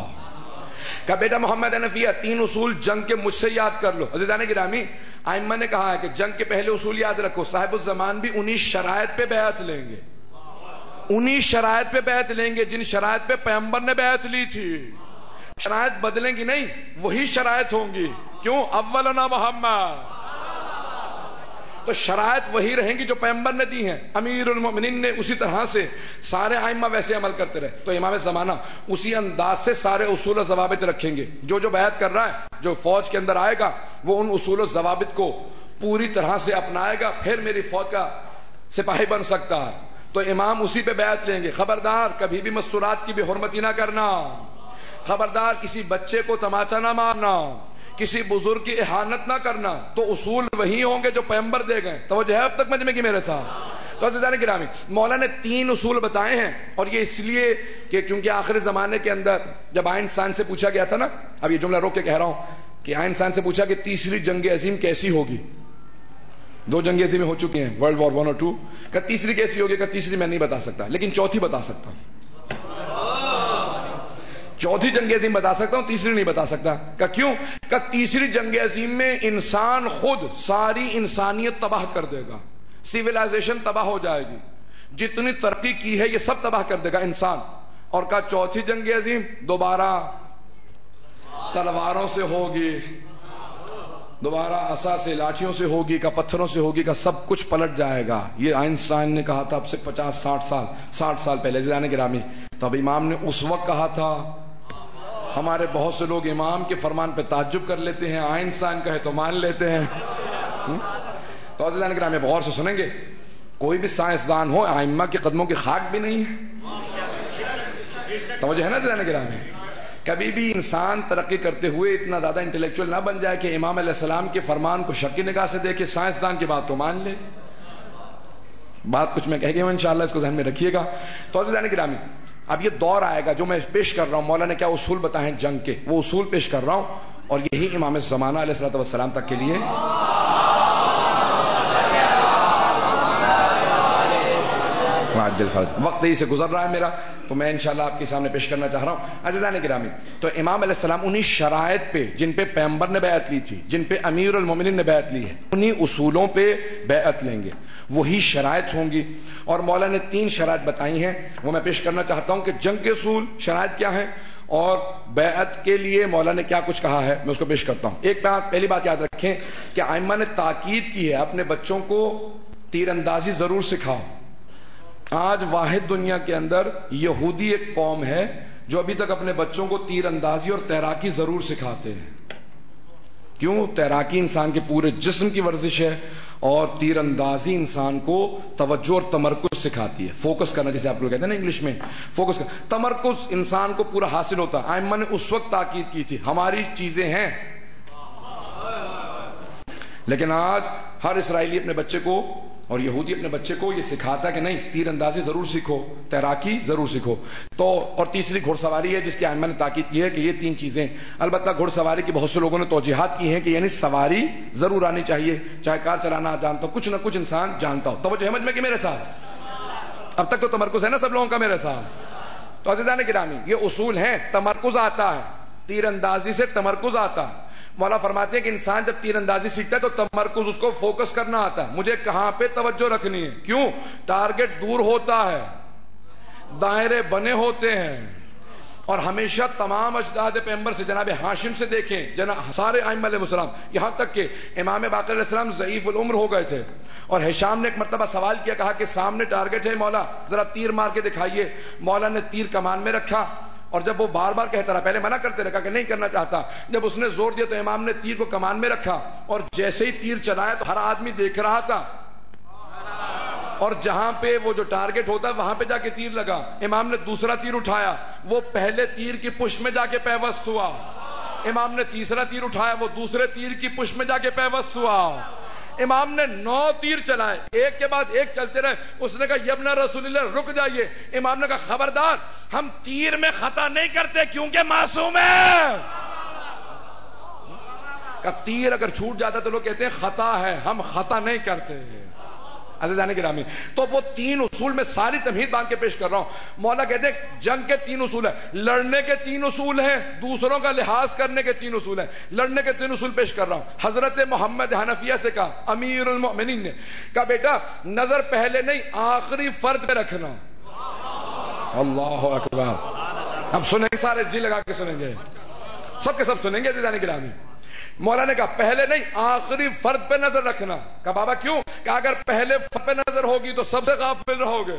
کہا بیٹا محمد حنفیہ 3 اصول جنگ کے مجھ سے یاد کر لو. عزیزان گرامی ائمہ نے کہا ہے کہ جنگ کے پہلے اصول یاد رکھو. صاحب الزمان بھی 19 شرائط پہ بیعت لیں گے، 19 شرائط پہ بیعت لیں گے جن شرائط پہ پیغمبر نے بیعت لی تھی. شرائط بدلیں گی نہیں، وہی شرائط ہوں گی. کیوں؟ اولنا محمد. تو شرائط وہی رہیں گی جو پیغمبر نے دی ہیں، امیر المؤمنین نے اسی طرح سے سارے ائمہ ویسے عمل کرتے رہے. تو امام زمانہ اسی انداز سے سارے اصول و ضوابط رکھیں گے. جو بیعت کر رہا ہے، جو فوج کے اندر آئے گا وہ ان اصول و ضوابط کو پوری طرح سے اپنائے گا، پھر میری فوج کا سپاہی بن سکتا ہے. تو امام اسی پہ بیعت لیں گے. خبردار کبھی بھی مستورات کی بے حرمتی نہ کرنا، خبردار کسی بچے کو تماچا نہ مارنا، کسی بزرگ کی احانت نہ کرنا. تو اصول وہی ہوں گے جو پیغمبر دے گئے. توجہ ہے اب تک مجمع کی میرے ساتھ؟ تو عزیزان گرامی مولا نے 3 اصول بتائے ہیں، اور یہ اس لیے کہ کیونکہ آخر زمانے کے اندر جب آئنسٹائن سے پوچھا گیا تھا نا، اب یہ جملہ روک کے کہہ رہا ہوں کہ آئنسٹائن سے پوچھا کہ تیسری جنگ عظیم کیسی ہوگی. 2 جنگیں عظیمیں ہو چکی ہیں، ورلڈ وار 1 اور 2. کہ تیسری کیسی ہوگی؟ کہ تیسری میں نہیں بتا سکتا، لیکن چوتھی بتا سکتا ہوں. چوتھی جنگ عظیم بتا سکتا ہوں، تیسری نہیں بتا سکتا. کہ کیوں؟ کہ تیسری جنگ عظیم میں انسان خود ساری انسانیت تباہ کر دے گا. سیولائزیشن تباہ ہو جائے گی، جتنی ترقی کی ہے یہ سب تباہ کر دے گا انسان. اور کہ چوتھی جنگ عظیم دوبارہ تلواروں سے ہوگی، دوبارہ عصا سے، لاٹھیوں سے ہوگی، کا پتھروں سے ہوگی، کا سب کچھ پلٹ جائے گا. یہ آئنسٹائن نے کہا تھا اب سے 60 سال پہلے. عزیزان گرامی تو اب امام نے اس وقت کہا تھا. ہمارے بہت سے لوگ امام کے فرمان پہ تعجب کر لیتے ہیں، آئنسٹائن کہے تو مان لیتے ہیں. تو عزیزان کرام غور سے سنیں گے، کوئی بھی سائنسدان ہو ائمہ کے قدموں کی خاک بھی نہیں ہے. توجہ ہے نا عزیزان کرام؟ کبھی بھی انسان ترقی کرتے ہوئے اتنا زیادہ انٹلیکچوئل نہ بن جائے کہ امام علیہ السلام کے فرمان کو شک کی نگاہ سے دیکھے، سائنسدان کی بات کو مان لے. بات کچھ میں کہہ گیا ہوں، انشاءاللہ اس کو ذہن میں رکھیے گا. تو عزیزان گرامی اب یہ دور آئے گا جو میں پیش کر رہا ہوں، مولا نے کیا اصول بتائے ہیں جنگ کے، وہ اصول پیش کر رہا ہوں، اور یہی امام زمانہ علیہ السلام تک کے لیے وقت ہی سے گزر رہا ہے میرا، تو میں انشاءاللہ آپ کے سامنے پیش کرنا چاہ رہا ہوں. عزیزان گرامی تو امام علیہ السلام انہی شرائط پہ جن پہ پیغمبر نے بیعت لی تھی، جن پہ امیر المومنین نے بیعت لی ہے، انہی اصولوں پہ بیعت لیں گے، وہی شرائط ہوں گی. اور مولا نے 3 شرائط بتائی ہیں، وہ میں پیش کرنا چاہتا ہوں کہ جنگ کے اصول شرائط کیا ہیں اور بیعت کے لیے مولا نے کیا کچھ کہا ہے، میں اس کو پیش کرتا ہوں. ایک بات، پہلی بات یاد رکھیں کہ ائمہ نے تاکید کی ہے اپنے بچوں کو تیر اندازی ضرور سکھاؤ. آج واحد دنیا کے اندر یہودی ایک قوم ہے جو ابھی تک اپنے بچوں کو تیر اندازی اور تیراکی ضرور سکھاتے ہیں. کیوں؟ تیراکی انسان کے پورے جسم کی ورزش ہے اور تیر اندازی انسان کو توجہ اور تمرکز سکھاتی ہے، فوکس کرنا، جسے آپ لوگ کہتے ہیں نا انگلش میں فوکس کرنا، تمرکز انسان کو پورا حاصل ہوتا ہے. ائمہ نے اس وقت تاکید کی تھی ہماری چیزیں ہیں، لیکن آج ہر اسرائیلی اپنے بچے کو اور یہودی اپنے بچے کو یہ سکھاتا ہے کہ نہیں، تیر اندازی ضرور سیکھو، تیراکی ضرور سیکھو. تو اور تیسری گھڑ سواری ہے جس کی ائمہ نے تاکید کی ہے کہ یہ 3 چیزیں. البتہ گھڑ سواری کی بہت سے لوگوں نے توجیحات کی ہیں کہ یعنی سواری ضرور آنی چاہیے، چاہے کار چلانا جانتا ہو، کچھ نہ کچھ انسان جانتا ہو. توجہ سمجھ میں کہ میرے ساتھ اب تک تو تمرکز ہے نا سب لوگوں کا میرے ساتھ. تو عزیزان گرامی یہ اصول ہیں، تمرکز آتا ہے، تیر اندازی سے تمرکز آتا ہے. مولا فرماتے ہیں کہ انسان جب تیر اندازی سیکھتا ہے تو تمرکز، اس کو فوکس کرنا آتا ہے، مجھے کہاں پہ توجہ رکھنی ہے. کیوں؟ ٹارگٹ دور ہوتا ہے، دائرے بنے ہوتے ہیں. اور ہمیشہ تمام اجداد پیغمبر سے، جناب ہاشم سے دیکھیں، سارے ائمہ علیہ السلام، یہاں تک کہ امام باقر علیہ السلام ضعیف العمر ہو گئے تھے، اور ہشام نے ایک مرتبہ سوال کیا، کہا کہ سامنے ٹارگٹ ہے مولا، ذرا تیر مار کے دکھائیے. مولا نے تیر کمان میں رکھا، اور جب وہ بار بار کہتا رہا، پہلے منع کرتے رہا کہ نہیں کرنا چاہتا، جب اس نے زور دیا تو امام نے تیر کو کمان میں رکھا، اور جیسے ہی تیر چلایا تو ہر آدمی دیکھ رہا تھا، اور جہاں پہ وہ جو ٹارگٹ ہوتا ہے وہاں پہ جا کے تیر لگا. امام نے دوسرا تیر اٹھایا، وہ پہلے تیر کی پشت میں جا کے پیوست ہوا. امام نے تیسرا تیر اٹھایا، وہ دوسرے تیر کی پشت میں جا کے پیوست ہوا. امام نے 9 تیر چلائے، ایک کے بعد ایک چلتے رہے. اس نے کہا یبن رسول اللہ رک جائیے. امام نے کہا خبردار، ہم تیر میں خطا نہیں کرتے کیونکہ معصوم ہے. کہ تیر اگر چھوٹ جاتا تو لوگ کہتے ہیں خطا ہے، ہم خطا نہیں کرتے. عزیزان گرامی تو وہ 3 اصول میں ساری تمہید باندھ کے پیش کر رہا ہوں. مولا کہتے ہیں جنگ کے 3 اصول ہیں، لڑنے کے 3 اصول ہیں، دوسروں کا لحاظ کرنے کے 3 اصول ہیں. لڑنے کے 3 اصول پیش کر رہا ہوں. حضرت محمد حنفیہ سے کہا، امیر المؤمنین نے کہا بیٹا نظر پہلے نہیں آخری فرد پہ رکھنا. اللہ اکبر. اب سنیں گے سارے، جی لگا کے سنیں گے، سب کے سب سنیں گے عزیزان گرامی. مولا نے کہا پہلے نہیں آخری فرد پہ نظر رکھنا. کہا بابا کیوں؟ کہ اگر پہلے فرد پہ نظر ہوگی تو سب سے غافل رہو گے،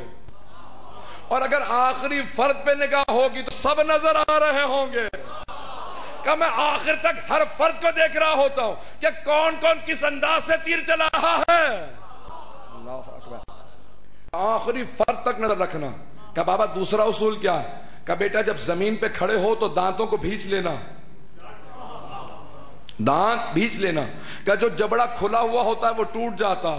اور اگر آخری فرد پہ نگاہ ہوگی تو سب نظر آ رہے ہوں گے. کہ میں آخر تک ہر فرد کو دیکھ رہا ہوتا ہوں کہ کون کون کس انداز سے تیر چلا رہا ہے. اللہ اکبر. آخری فرد تک نظر رکھنا. کہ بابا دوسرا اصول کیا ہے؟ کہ بیٹا جب زمین پہ کھڑے ہو تو دانتوں کو بھینچ لینا، دانت بھینچ لینا. کہ جو جبڑا کھلا ہوا ہوتا ہے وہ ٹوٹ جاتا.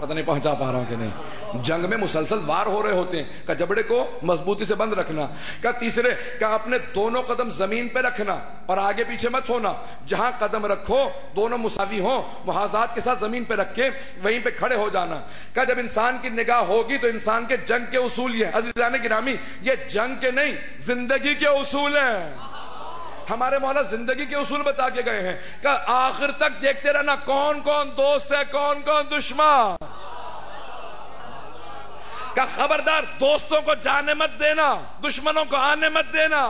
پتہ نہیں پہنچا پا رہا ہوں کہ نہیں. جنگ میں مسلسل وار ہو رہے ہوتے ہیں، کہ جبڑے کو مضبوطی سے بند رکھنا. کہ تیسرے کہ اپنے دونوں قدم زمین پہ رکھنا اور آگے پیچھے مت ہونا. جہاں قدم رکھو دونوں مساوی ہوں، محاذات کے ساتھ زمین پہ رکھ کے وہیں پہ کھڑے ہو جانا. کہ جب انسان کی نگاہ ہوگی تو انسان کے جنگ کے اصول یہ عزیزان گرامی، یہ جنگ کے نہیں زندگی کے اصول ہیں. ہمارے مولا زندگی کے اصول بتا کے گئے ہیں کہ آخر تک دیکھتے رہنا کون کون دوست ہے، کون کون دشمن. کہ خبردار دوستوں کو جانے مت دینا، دشمنوں کو آنے مت دینا.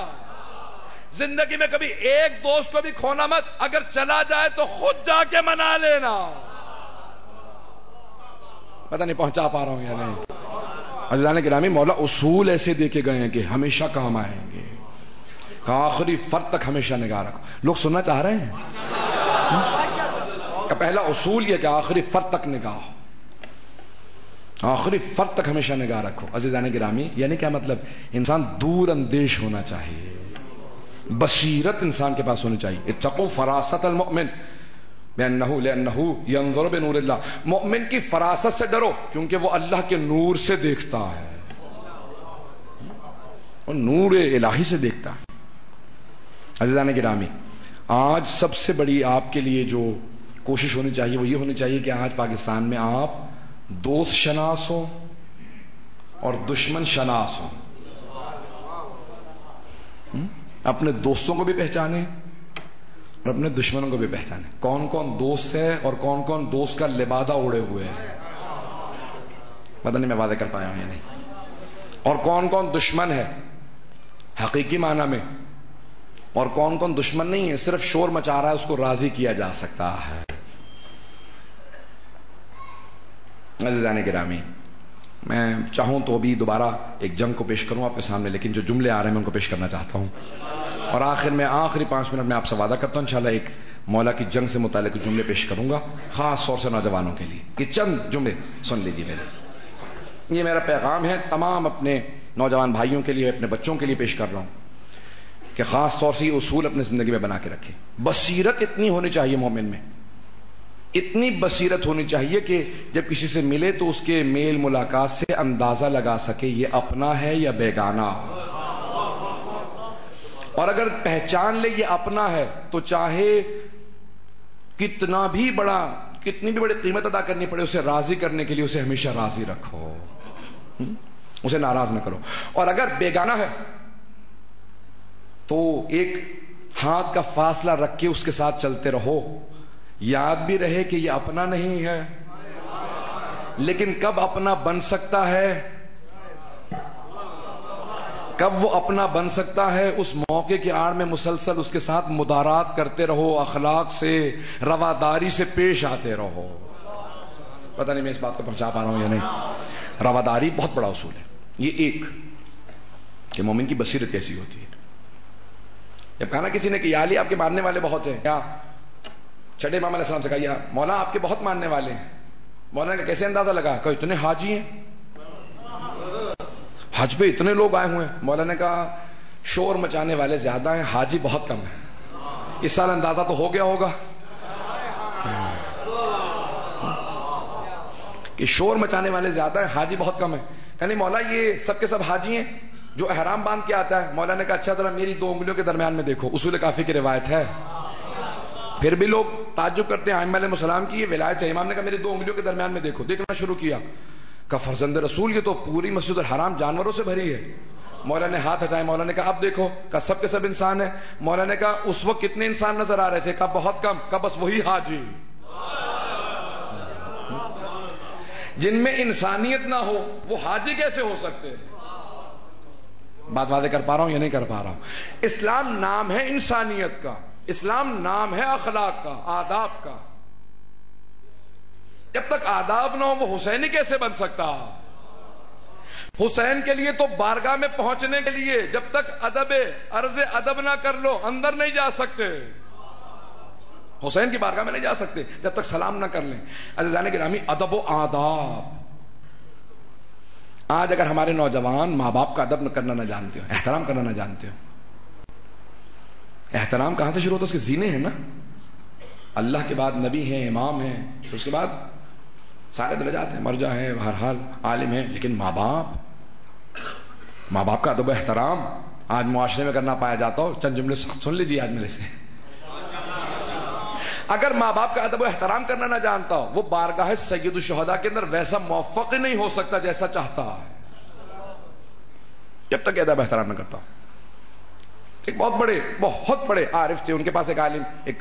زندگی میں کبھی ایک دوست کو بھی کھونا مت، اگر چلا جائے تو خود جا کے منا لینا. پتہ نہیں پہنچا پا رہا ہوں یا نہیں. عزیزان گرامی مولا اصول ایسے دے کے گئے ہیں کہ ہمیشہ کام آئیں گے. کہ آخری فرد تک ہمیشہ نگاہ رکھو. لوگ سننا چاہ رہے ہیں؟ کا پہلا اصول یہ کہ آخری فرد تک نگاہ ہو، آخری فرد تک ہمیشہ نگاہ رکھو. عزیزان گرامی، یعنی کیا مطلب؟ انسان دور اندیش ہونا چاہیے، بصیرت انسان کے پاس ہونی چاہیے. اتقوا فراست المؤمن لأنه ينظر بنور اللہ. مؤمن کی فراست سے ڈرو کیونکہ وہ اللہ کے نور سے دیکھتا ہے، وہ نور الہی سے دیکھتا ہے. عزیزان گرامی، آج سب سے بڑی آپ کے لیے جو کوشش ہونی چاہیے وہ یہ ہونی چاہیے کہ آج پاکستان میں آپ دوست شناس ہو اور دشمن شناس ہو. اپنے دوستوں کو بھی پہچانے اور اپنے دشمنوں کو بھی پہچانے. کون کون دوست ہے اور کون کون دوست کا لبادہ اڑے ہوئے ہے، پتہ نہیں میں واضح کر پایا ہوں یا نہیں. اور کون کون دشمن ہے حقیقی معنی میں، اور کون کون دشمن نہیں ہے، صرف شور مچا رہا ہے، اس کو راضی کیا جا سکتا ہے. عزیزان گرامی، میں چاہوں تو ابھی دوبارہ ایک جنگ کو پیش کروں آپ کے سامنے، لیکن جو جملے آ رہے ہیں میں ان کو پیش کرنا چاہتا ہوں. اور آخر میں آخری 5 منٹ میں آپ سے وعدہ کرتا ہوں انشاءاللہ ایک مولا کی جنگ سے متعلق جملے پیش کروں گا، خاص طور سے نوجوانوں کے لیے. کہ چند جملے سن لیجیے میرے، یہ میرا پیغام ہے تمام اپنے نوجوان بھائیوں کے لیے، اپنے بچوں کے لیے پیش کر رہا ہوں کہ خاص طور سے یہ اصول اپنے زندگی میں بنا کے رکھیں. بصیرت اتنی ہونی چاہیے مومن میں، اتنی بصیرت ہونی چاہیے کہ جب کسی سے ملے تو اس کے میل ملاقات سے اندازہ لگا سکے یہ اپنا ہے یا بیگانہ. اور اگر پہچان لے یہ اپنا ہے تو چاہے کتنی بھی بڑی قیمت ادا کرنی پڑے، اسے راضی کرنے کے لیے اسے ہمیشہ راضی رکھو، اسے ناراض نہ کرو. اور اگر بیگانہ ہے تو ایک ہاتھ کا فاصلہ رکھ کے اس کے ساتھ چلتے رہو، یاد بھی رہے کہ یہ اپنا نہیں ہے، لیکن کب اپنا بن سکتا ہے، کب وہ اپنا بن سکتا ہے، اس موقع کی آڑ میں مسلسل اس کے ساتھ مدارات کرتے رہو، اخلاق سے رواداری سے پیش آتے رہو. پتہ نہیں میں اس بات کو پہنچا پا رہا ہوں یا نہیں. رواداری بہت بڑا اصول ہے. یہ ایک کہ مومن کی بصیرت کیسی ہوتی ہے. جب کہا نا کسی نے کہ یا علی آپ کے ماننے والے بہت ہیں، کیا چھٹے امام علیہ السلام سے کہا یا مولا آپ کے بہت ماننے والے ہیں. مولا نے کیسے اندازہ لگا؟ کہ اتنے حاجی ہیں، حج پہ اتنے لوگ آئے ہوئے ہیں. مولا نے کہا شور مچانے والے زیادہ ہیں، حاجی بہت کم ہیں. اس سال اندازہ تو ہو گیا ہوگا کہ شور مچانے والے زیادہ ہیں، حاجی بہت کم ہیں. کہ مولا یہ سب کے سب حاجی ہیں جو احرام باندھ کے آتا ہے. مولا نے کہا اچھا ذرا میری 2 انگلیوں کے درمیان میں دیکھو. اصول کافی کی روایت ہے. پھر بھی لوگ تعجب کرتے ہیں ائمہ علیہ السلام کی یہ ولایت ہے. امام نے کہا میری 2 انگلیوں کے درمیان میں دیکھو. دیکھنا شروع کیا. کہا فرزند رسول یہ تو پوری مسجد الحرام جانوروں سے بھری ہے. مولا نے ہاتھ ہٹائے. مولا نے کہا اب دیکھو. کہا سب کے سب انسان ہیں. مولا نے کہا اس وقت کتنے انسان نظر آ رہے تھے؟ کہا بہت کم. کہا بس وہی حاجی جن میں انسانیت نہ ہو وہ حاجی کیسے ہو سکتے؟ بات واضح کر پا رہا ہوں یا نہیں کر پا رہا ہوں؟ اسلام نام ہے انسانیت کا، اسلام نام ہے اخلاق کا، آداب کا. جب تک آداب نہ ہو وہ حسینی کیسے بن سکتا؟ حسین کے لیے تو بارگاہ میں پہنچنے کے لیے جب تک عرض ادب نہ کر لو اندر نہیں جا سکتے. حسین کی بارگاہ میں نہیں جا سکتے جب تک سلام نہ کر لیں. عزیزان گرامی، ادب و آداب. آج اگر ہمارے نوجوان ماں باپ کا ادب کرنا نہ جانتے ہو، احترام کرنا نہ جانتے ہو. احترام کہاں سے شروع ہوتا ہے؟ اس کے زینے ہیں نا. اللہ کے بعد نبی ہیں، امام ہیں، اس کے بعد سارے درجات ہیں، مرجع ہے، بہرحال عالم ہیں. لیکن ماں باپ کا ادب و احترام آج معاشرے میں کرنا پایا جاتا ہو. چند جملے سن لیجیے آج میرے سے. اگر ماں باپ کا ادب و احترام کرنا نہ جانتا ہو وہ بارگاہ سید الشہداء کے اندر ویسا موفق نہیں ہو سکتا جیسا چاہتا ہے جب تک ادب و احترام نہ کرتا. ایک بہت بڑے عارف تھے. ان کے پاس ایک عالم، ایک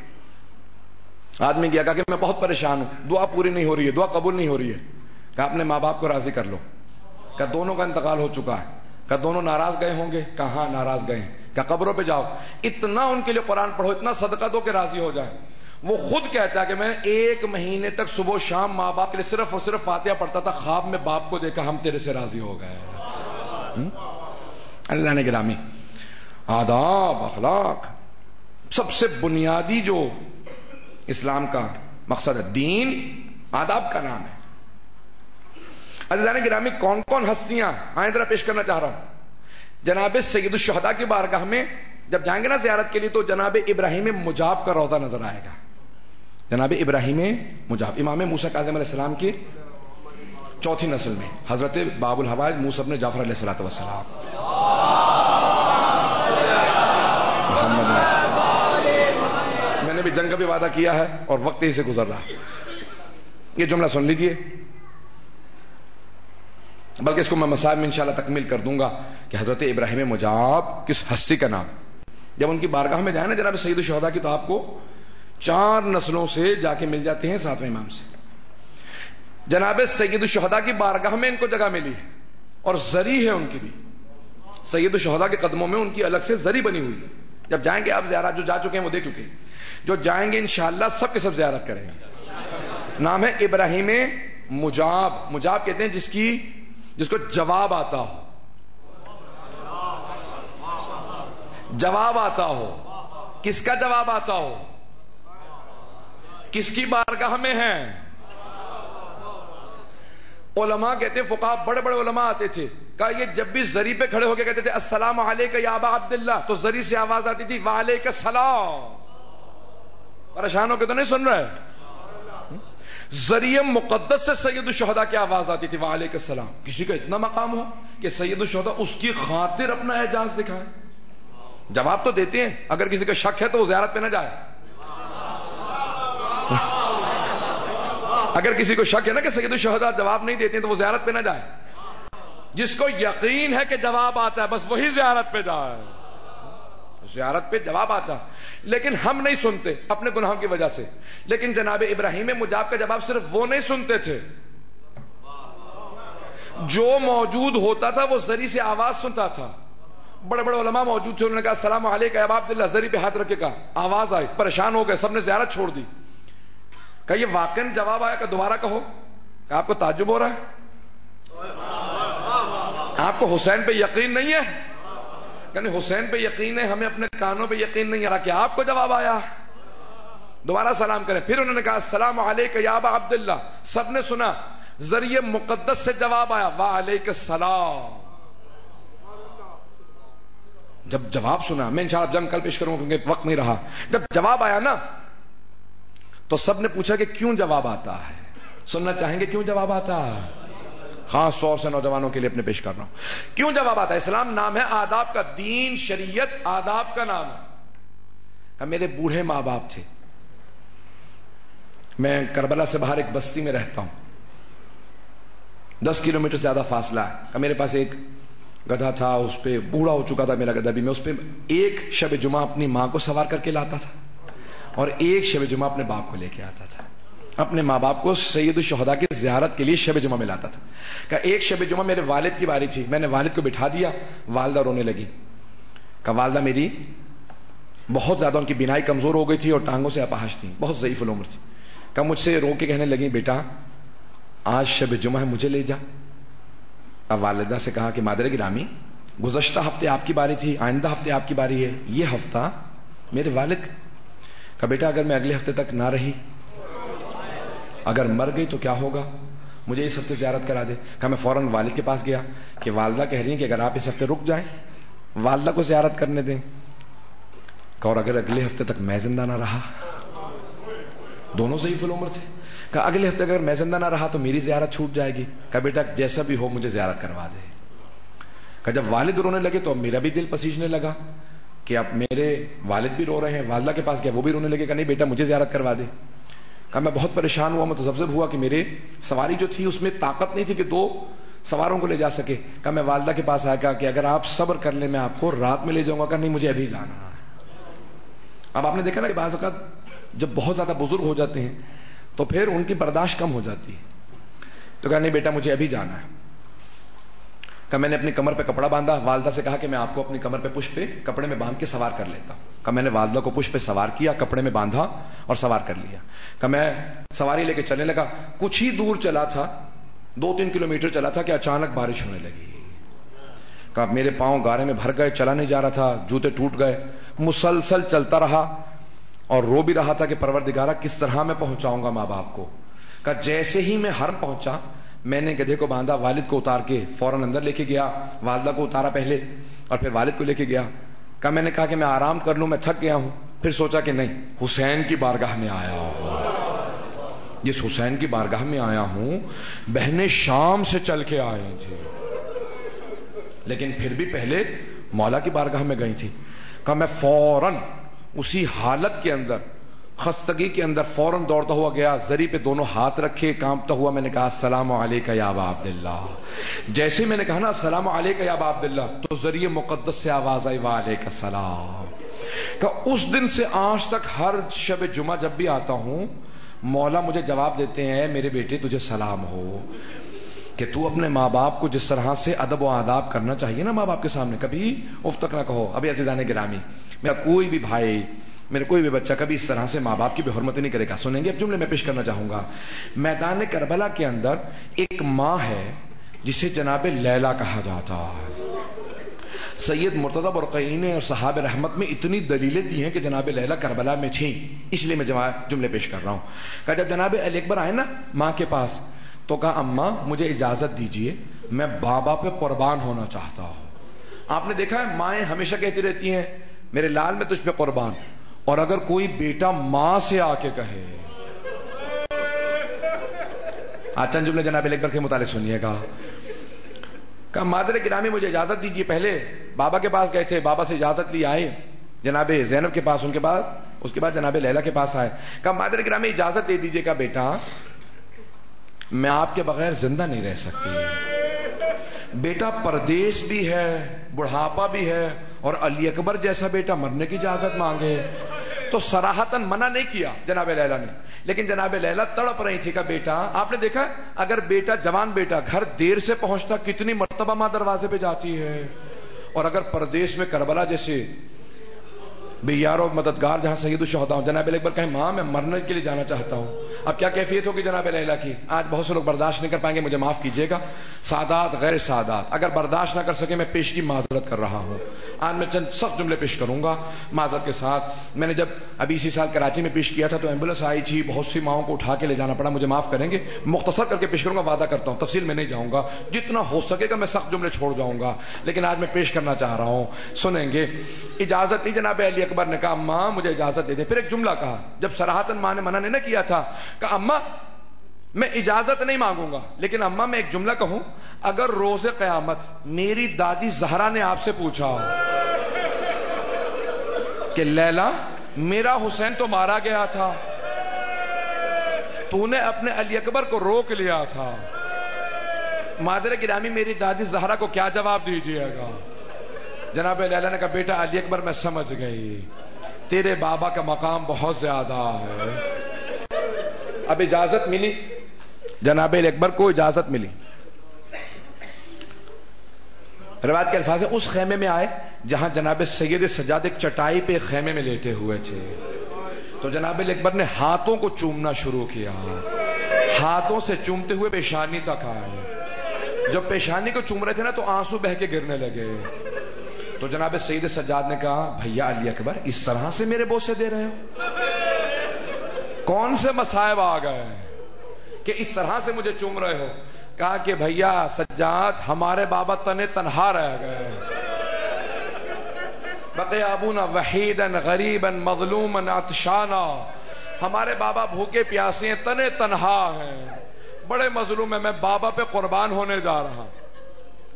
آدمی گیا، کہا کہ میں بہت پریشان ہوں، دعا پوری نہیں ہو رہی ہے، دعا قبول نہیں ہو رہی ہے. کہا اپنے ماں باپ کو راضی کر لو. کہا دونوں کا انتقال ہو چکا ہے. کہا دونوں ناراض گئے ہوں گے؟ کہا ہاں ناراض گئے ہیں. کہا قبروں پہ جاؤ، اتنا ان کے لیے قرآن پڑھو، اتنا صدقہ دو کہ راضی ہو جائے. وہ خود کہتا ہے کہ میں نے 1 مہینے تک صبح و شام ماں باپ کے لیے صرف اور صرف فاتحہ پڑھتا تھا. خواب میں باپ کو دیکھا، ہم تیرے سے راضی ہو گئے. اللہ گرامی، آداب اخلاق سب سے بنیادی جو اسلام کا مقصد ہے دین آداب کا نام ہے. عزیزان گرامی کون کون ہستیاں آئیں ذرا پیش کرنا چاہ رہا ہوں. جناب سید الشہداء کی بارگاہ میں جب جائیں گے نا زیارت کے لیے تو جناب ابراہیم مجاب کا روضہ نظر آئے گا. جناب ابراہیم مجاب امام موسیٰ کاظم علیہ السلام کی چوتھی نسل میں حضرت باب الحوائج موسیٰ بن جعفر علیہ السلام. میں نے بھی جنگ کا بھی وعدہ کیا ہے اور وقت ہی سے گزر رہا. یہ جملہ سن لیجئے, بلکہ اس کو میں مسائل میں انشاءاللہ تکمیل کر دوں گا کہ حضرت ابراہیم مجاب کس ہستی کا نام. جب ان کی بارگاہ میں جائیں نا جناب سید الشہداء کی تو آپ کو 4 نسلوں سے جا کے مل جاتے ہیں 7ویں امام سے. جناب سید الشہداء کی بارگاہ میں ان کو جگہ ملی ہے اور زری ہے ان کی بھی. سید الشہداء کے قدموں میں ان کی الگ سے زری بنی ہوئی ہے. جب جائیں گے آپ زیارت, جو جا چکے ہیں وہ دیکھ چکے ہیں, جو جائیں گے انشاءاللہ سب کے سب زیارت کریں گے. نام ہے ابراہیم مجاب. مجاب کہتے ہیں جس کو جواب آتا ہو, جواب آتا ہو. کس کا جواب آتا ہو؟ کس کی بارگاہ میں ہیں؟ علماء کہتے ہیں, فقہاء بڑے بڑے علماء آتے تھے, کہا یہ جب بھی زری پہ کھڑے ہو کے کہتے تھے السلام علیکہ یا ابا عبداللہ, تو زری سے آواز آتی تھی وعلیکہ السلام. پریشان ہو کے تو نہیں سن رہے؟ ذریعہ مقدس سے سید الشہداء کی آواز آتی تھی وعلیکہ السلام. کسی کا اتنا مقام ہو کہ سید الشہداء اس کی خاطر اپنا اعجاز دکھائے. جواب تو دیتے ہیں, اگر کسی کا شک ہے تو وہ زیارت پہ نہ جائے. اگر کسی کو شک ہے نا کہ سید الشہداء جواب نہیں دیتے ہیں تو وہ زیارت پہ نہ جائے. جس کو یقین ہے کہ جواب آتا ہے بس وہی زیارت پہ جائے. زیارت پہ جواب آتا, لیکن ہم نہیں سنتے اپنے گناہوں کی وجہ سے. لیکن جناب ابراہیم مجاب کا جواب صرف وہ نہیں سنتے تھے, جو موجود ہوتا تھا وہ زری سے آواز سنتا تھا. بڑے بڑے علماء موجود تھے, انہوں نے کہا السلام علیکہ یا ابا عبداللہ, زری پہ ہاتھ رکھ کے کہا, آواز آئی, پریشان ہو گئے, سب نے زیارت چھوڑ دی. کہا یہ واقعاً جواب آیا, کہ دوبارہ کہو. کہ آپ کو تعجب ہو رہا ہے؟ آپ کو حسین پہ یقین نہیں ہے؟ یعنی حسین پہ یقین ہے, ہمیں اپنے کانوں پہ یقین نہیں آ رہا کہ آپ کو جواب آیا. دوبارہ سلام کریں. پھر انہوں نے کہا السلام علیکہ یا ابا عبداللہ, سب نے سنا, ذریعہ مقدس سے جواب آیا وعلیکہ السلام. جب جواب سنا, میں انشاءاللہ جنگ کل پیش کروں گا کیونکہ وقت نہیں رہا, جب جواب آیا نا تو سب نے پوچھا کہ کیوں جواب آتا ہے. سننا چاہیں گے کیوں جواب آتا ہے؟ خاص طور سے نوجوانوں کے لیے اپنے پیش کر رہا ہوں. کیوں جواب آتا ہے؟ اسلام نام ہے آداب کا, دین شریعت آداب کا نام ہے. میرے بوڑھے ماں باپ تھے, میں کربلا سے باہر ایک بستی میں رہتا ہوں, 10 کلومیٹر سے زیادہ فاصلہ ہے. میرے پاس ایک گدھا تھا, اس پہ بوڑھا ہو چکا تھا میرا گدھا بھی. میں اس پہ ایک شب جمعہ اپنی ماں کو سوار کر کے لاتا تھا اور ایک شب جمعہ اپنے باپ کو لے کے آتا تھا. اپنے ماں باپ کو سید الشہداء کی زیارت کے لیے شب جمعہ میں لاتا تھا. کہ ایک شب جمعہ میرے والد کی باری تھی, میں نے والد کو بٹھا دیا, والدہ رونے لگی. کہ والدہ میری بہت زیادہ ان کی بینائی کمزور ہو گئی تھی اور ٹانگوں سے اپاہج تھی, بہت ضعیف العمر تھی. کہ مجھ سے رو کے کہنے لگی بیٹا آج شب جمعہ ہے, مجھے لے جا. اب والدہ سے کہا کہ مادر گرامی گزشتہ ہفتے آپ کی باری تھی, آئندہ ہفتے آپ کی باری ہے, یہ ہفتہ میرے والد. کہ بیٹا اگر میں اگلے ہفتے تک نہ رہی, اگر مر گئی تو کیا ہوگا, مجھے اس ہفتے زیارت کرا دے. کہ میں فوراً والد کے پاس گیا کہ والدہ کہہ رہی ہیں کہ اگر آپ اس ہفتے رک جائیں والدہ کو زیارت کرنے دیں. اور اگر اگلے ہفتے تک میں زندہ نہ رہا, دونوں ضعیف العمر تھے, کہ اگلے ہفتے اگر میں زندہ نہ رہا تو میری زیارت چھوٹ جائے گی. کہ بیٹا جیسا بھی ہو مجھے زیارت کروا دے. کہ جب والد رونے لگے تو اب میرا بھی دل پسیجنے لگا کہ اب میرے والد بھی رو رہے ہیں. والدہ کے پاس گیا, وہ بھی رونے لگے کہ نہیں بیٹا مجھے زیارت کروا دے. کہ میں بہت پریشان ہوا, متذبذب ہوا کہ میرے سواری جو تھی اس میں طاقت نہیں تھی کہ 2 سواروں کو لے جا سکے. کہ میں والدہ کے پاس آیا کہ اگر آپ صبر کر لیں میں آپ کو رات میں لے جاؤں گا. کہ نہیں مجھے ابھی جانا ہے. اب آپ نے دیکھا نا کہ بعض اوقات جب بہت زیادہ بزرگ ہو جاتے ہیں تو پھر ان کی برداشت کم ہو جاتی ہے. تو کہا نہیں بیٹا مجھے ابھی جانا ہے. کہ میں نے اپنی کمر پہ کپڑا باندھا, والدہ سے کہا کہ میں آپ کو اپنی کمر پہ پشت پہ کپڑے میں باندھ کے سوار کر لیتا ہوں. کہ میں نے والدہ کو پشت پہ سوار کیا, کپڑے میں باندھا اور سوار کر لیا. کہ میں سواری لے کے چلنے لگا, کچھ ہی دور چلا تھا, 2-3 کلومیٹر چلا تھا کہ اچانک بارش ہونے لگی. کہ میرے پاؤں گارے میں بھر گئے, چلا نہیں جا رہا تھا, جوتے ٹوٹ گئے. مسلسل چلتا رہا, اور رو بھی رہا تھا کہ پروردگارہ کس طرح میں پہنچاؤں گا ماں باپ کو. کہ جیسے ہی میں حرم پہنچا میں نے گدھے کو باندھا, والد کو اتار کے فوراً اندر لے کے گیا, والدہ کو اتارا پہلے اور پھر والد کو لے کے گیا. کہ میں نے کہا کہ میں آرام کر لوں, میں تھک گیا ہوں. پھر سوچا کہ نہیں, حسین کی بارگاہ میں آیا ہوں, جس حسین کی بارگاہ میں آیا ہوں بہنیں شام سے چل کے آئی تھی, لیکن پھر بھی پہلے مولا کی بارگاہ میں گئی تھی. کہ میں فوراً اسی حالت کے اندر, خستگی کے اندر فوراً دوڑتا ہوا گیا, زری پہ دونوں ہاتھ رکھے کانپتا ہوا میں نے کہا السلام علیکہ یا ابا عبداللہ. جیسے میں نے کہا نا السلام علیکہ یا ابا عبداللہ, تو ذریعے مقدس سے آواز آئی وعلیکہ السلام. کہ اس دن سے آج تک ہر شب جمعہ جب بھی آتا ہوں مولا مجھے جواب دیتے ہیں میرے بیٹے تجھے سلام ہو, کہ تو اپنے ماں باپ کو جس طرح سے ادب و آداب کرنا چاہیے نا ماں باپ کے سامنے, کبھی اف تک نہ کہو. ابھی عزیزان گرامی, میرا کوئی بھی بھائی, میرے کوئی بھی بچہ کبھی اس طرح سے ماں باپ کی بے حرمتی نہیں کرے گا. سنیں گے اب جملے میں پیش کرنا چاہوں گا. میدان کربلا کے اندر ایک ماں ہے جسے جناب لیلا کہا جاتا ہے. سید مرتضی برقعی نے اور صحاب رحمت میں اتنی دلیلیں دی ہیں کہ جناب لیلا کربلا میں تھیں, اس لیے میں جملے پیش کر رہا ہوں. کہ جب جناب علی اکبر آئے نا ماں کے پاس تو کہا اماں مجھے اجازت دیجئے, میں بابا پہ قربان ہونا چاہتا ہوں. آپ نے دیکھا ہے مائیں ہمیشہ کہتی رہتی ہیں میرے لال میں تجھ پہ قربان, اور اگر کوئی بیٹا ماں سے آ کے کہے, آج چند جملے جناب علی اکبر کے متعلق سنیے گا. کہ مادر گرامی مجھے اجازت دیجیے, پہلے بابا کے پاس گئے تھے, بابا سے اجازت لی آئے جناب زینب کے پاس, اس کے بعد جناب لیلا کے پاس آئے. کہ مادر گرامی اجازت دے دیجیے کہ بیٹا میں آپ کے بغیر زندہ نہیں رہ سکتی. بیٹا پردیس بھی ہے, بڑھاپا بھی ہے, اور علی اکبر جیسا بیٹا مرنے کی اجازت مانگے. تو صراحتاً منع نہیں کیا جناب لیلا نے, لیکن جناب لیلا تڑپ رہی تھی کہ بیٹا, آپ نے دیکھا اگر بیٹا, جوان بیٹا گھر دیر سے پہنچتا کتنی مرتبہ ماں دروازے پہ جاتی ہے, اور اگر پردیس میں کربلا جیسے بے یار و مددگار جہاں سید الشہداء ہوں, جناب علی اکبر کہیں ماں میں مرنے کے لیے جانا چاہتا ہوں. اب کیا کیفیت ہوگی جناب لیلا کی؟ آج بہت سے لوگ برداشت نہیں کر پائیں گے, مجھے معاف کیجیے گا, سادات غیر سادات اگر برداشت نہ کر سکے میں پیش کی معذرت کر رہا ہوں. آج میں چند سخت جملے پیش کروں گا معذرت کے ساتھ. میں نے جب ابھی اسی سال کراچی میں پیش کیا تھا تو ایمبولینس آئی تھی, بہت سی ماؤں کو اٹھا کے لے جانا پڑا, مجھے معاف کریں گے, مختصر کر کے پیش کروں گا, وعدہ کرتا ہوں تفصیل میں نہیں جاؤں گا, جتنا ہو سکے گا میں سخت جملے چھوڑ جاؤں گا, لیکن آج میں پیش کرنا چاہ رہا ہوں, سنیں گے. اجازت لی جناب علی اکبر نے, کہا ماں مجھے اجازت دے دے. پھر ایک جملہ کہا, جب صراحتاً ماں نے منع نہیں کیا تھا, کہ اماں میں اجازت نہیں مانگوں گا, لیکن اماں میں ایک جملہ کہوں, اگر روز قیامت میری دادی زہرا نے آپ سے پوچھا کہ لیلا میرا حسین تو مارا گیا تھا, تو نے اپنے علی اکبر کو روک لیا تھا, مادر گرامی میری دادی زہرا کو کیا جواب دیجیے گا؟ جناب لیلا نے کہا بیٹا علی اکبر میں سمجھ گئی, تیرے بابا کا مقام بہت زیادہ ہے. اب اجازت ملی, جناب علی اکبر کو اجازت ملی. روایت کے الفاظ ہیں اس خیمے میں آئے جہاں جناب سید سجاد ایک چٹائی پہ خیمے میں لیٹے ہوئے تھے. تو جناب علی اکبر نے ہاتھوں کو چومنا شروع کیا, ہاتھوں سے چومتے ہوئے پیشانی تک آئے. جب پیشانی کو چوم رہے تھے نا تو آنسو بہ کے گرنے لگے. تو جناب سید سجاد نے کہا بھیا علی اکبر اس طرح سے میرے بوسے دے رہے ہو, کون سے مصائب آ گئے کہ اس طرح سے مجھے چوم رہے ہو؟ کہا کہ بھیا سجاد ہمارے بابا تنے تنہا رہ گئے, بقی ابونا وحیدا غریبا مظلوما عطشانا, ہمارے بابا بھوکے پیاسے ہیں, تنے تنہا ہیں, بڑے مظلوم ہیں, میں بابا پہ قربان ہونے جا رہا.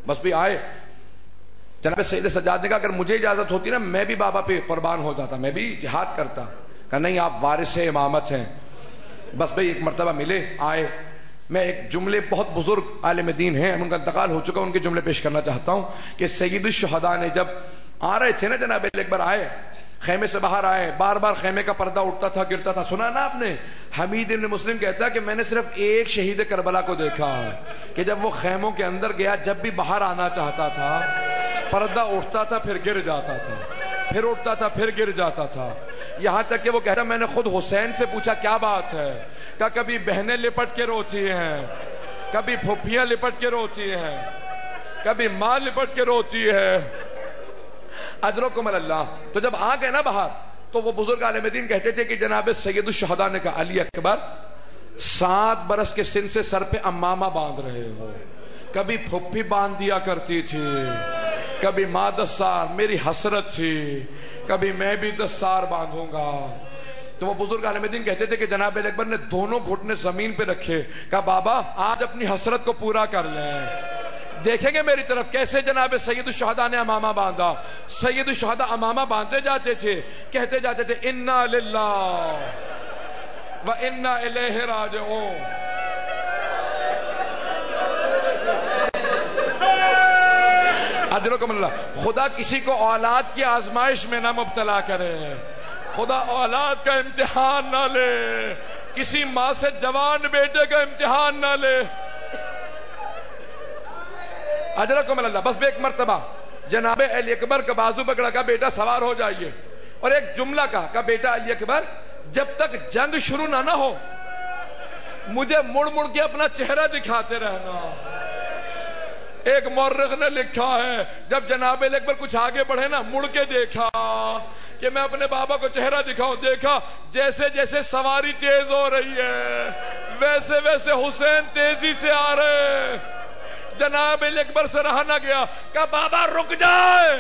بس بھی آئے جناب سید سجاد نے کہا اگر مجھے اجازت ہوتی نا میں بھی بابا پہ قربان ہو جاتا, میں بھی جہاد کرتا. کہا نہیں آپ وارث امامت ہیں. بس بھئی ایک مرتبہ ملے, آئے, میں ایک جملے بہت بزرگ عالم دین ہیں, ان کا انتقال ہو چکا, ان کے جملے پیش کرنا چاہتا ہوں کہ سید الشہداء نے جب آ رہے تھے نا جناب علی اکبر آئے, خیمے سے باہر آئے, بار بار خیمے کا پردہ اٹھتا تھا گرتا تھا. سنا نا آپ نے, حمید ابن مسلم کہتا ہے کہ میں نے صرف ایک شہید کربلا کو دیکھا کہ جب وہ خیموں کے اندر گیا, جب بھی باہر آنا چاہتا تھا پردہ اٹھتا تھا پھر گر جاتا تھا, پھر اٹھتا تھا پھر گر جاتا تھا, یہاں تک کہ وہ کہتا میں نے خود حسین سے پوچھا کیا بات ہے, کہ کبھی بہنیں لپٹ کے روتی ہیں, کبھی پھوپھیاں لپٹ کے روتی ہیں, کبھی ماں لپٹ کے روتی ہے, اجرکم اللہ. تو جب آ گئے نا باہر تو وہ بزرگ عالم دین کہتے تھے کہ جناب سید الشہداء نے کہا علی اکبر 7 برس کے سن سے سر پہ امامہ باندھ رہے ہو. کبھی پھپھی باندھ دیا کرتی تھی, کبھی ماں دستار, میری حسرت تھی, کبھی میں بھی دستار باندھوں گا. تو وہ بزرگ عالم دین کہتے تھے کہ جناب علی اکبر نے دونوں گھٹنے زمین پہ رکھے, کہا بابا آج اپنی حسرت کو پورا کر لیں. دیکھیں گے میری طرف کیسے جناب سید الشہداء نے امامہ باندھا. سید الشہداء امامہ باندھتے جاتے تھے, کہتے جاتے تھے انا للہ و انا الیہ راجعون. اجرکم اللہ. خدا کسی کو اولاد کی آزمائش میں نہ مبتلا کرے, خدا اولاد کا امتحان نہ لے, کسی ماں سے جوان بیٹے کا امتحان نہ لے. اجرکم اللہ. بس ایک مرتبہ جناب علی اکبر کا بازو پکڑا, کا بیٹا سوار ہو جائیے, اور ایک جملہ کہا بیٹا علی اکبر جب تک جنگ شروع نہ ہو مجھے مڑ مڑ کے اپنا چہرہ دکھاتے رہنا. ایک مورخ نے لکھا ہے جب جناب علی اکبر کچھ آگے بڑھے نا, مڑ کے دیکھا کہ میں اپنے بابا کو چہرہ دکھاؤں. دیکھا جیسے جیسے سواری تیز ہو رہی ہے ویسے ویسے حسین تیزی سے آ رہے. جناب علی اکبر سے رہا نہ گیا, کہا بابا رک جائے,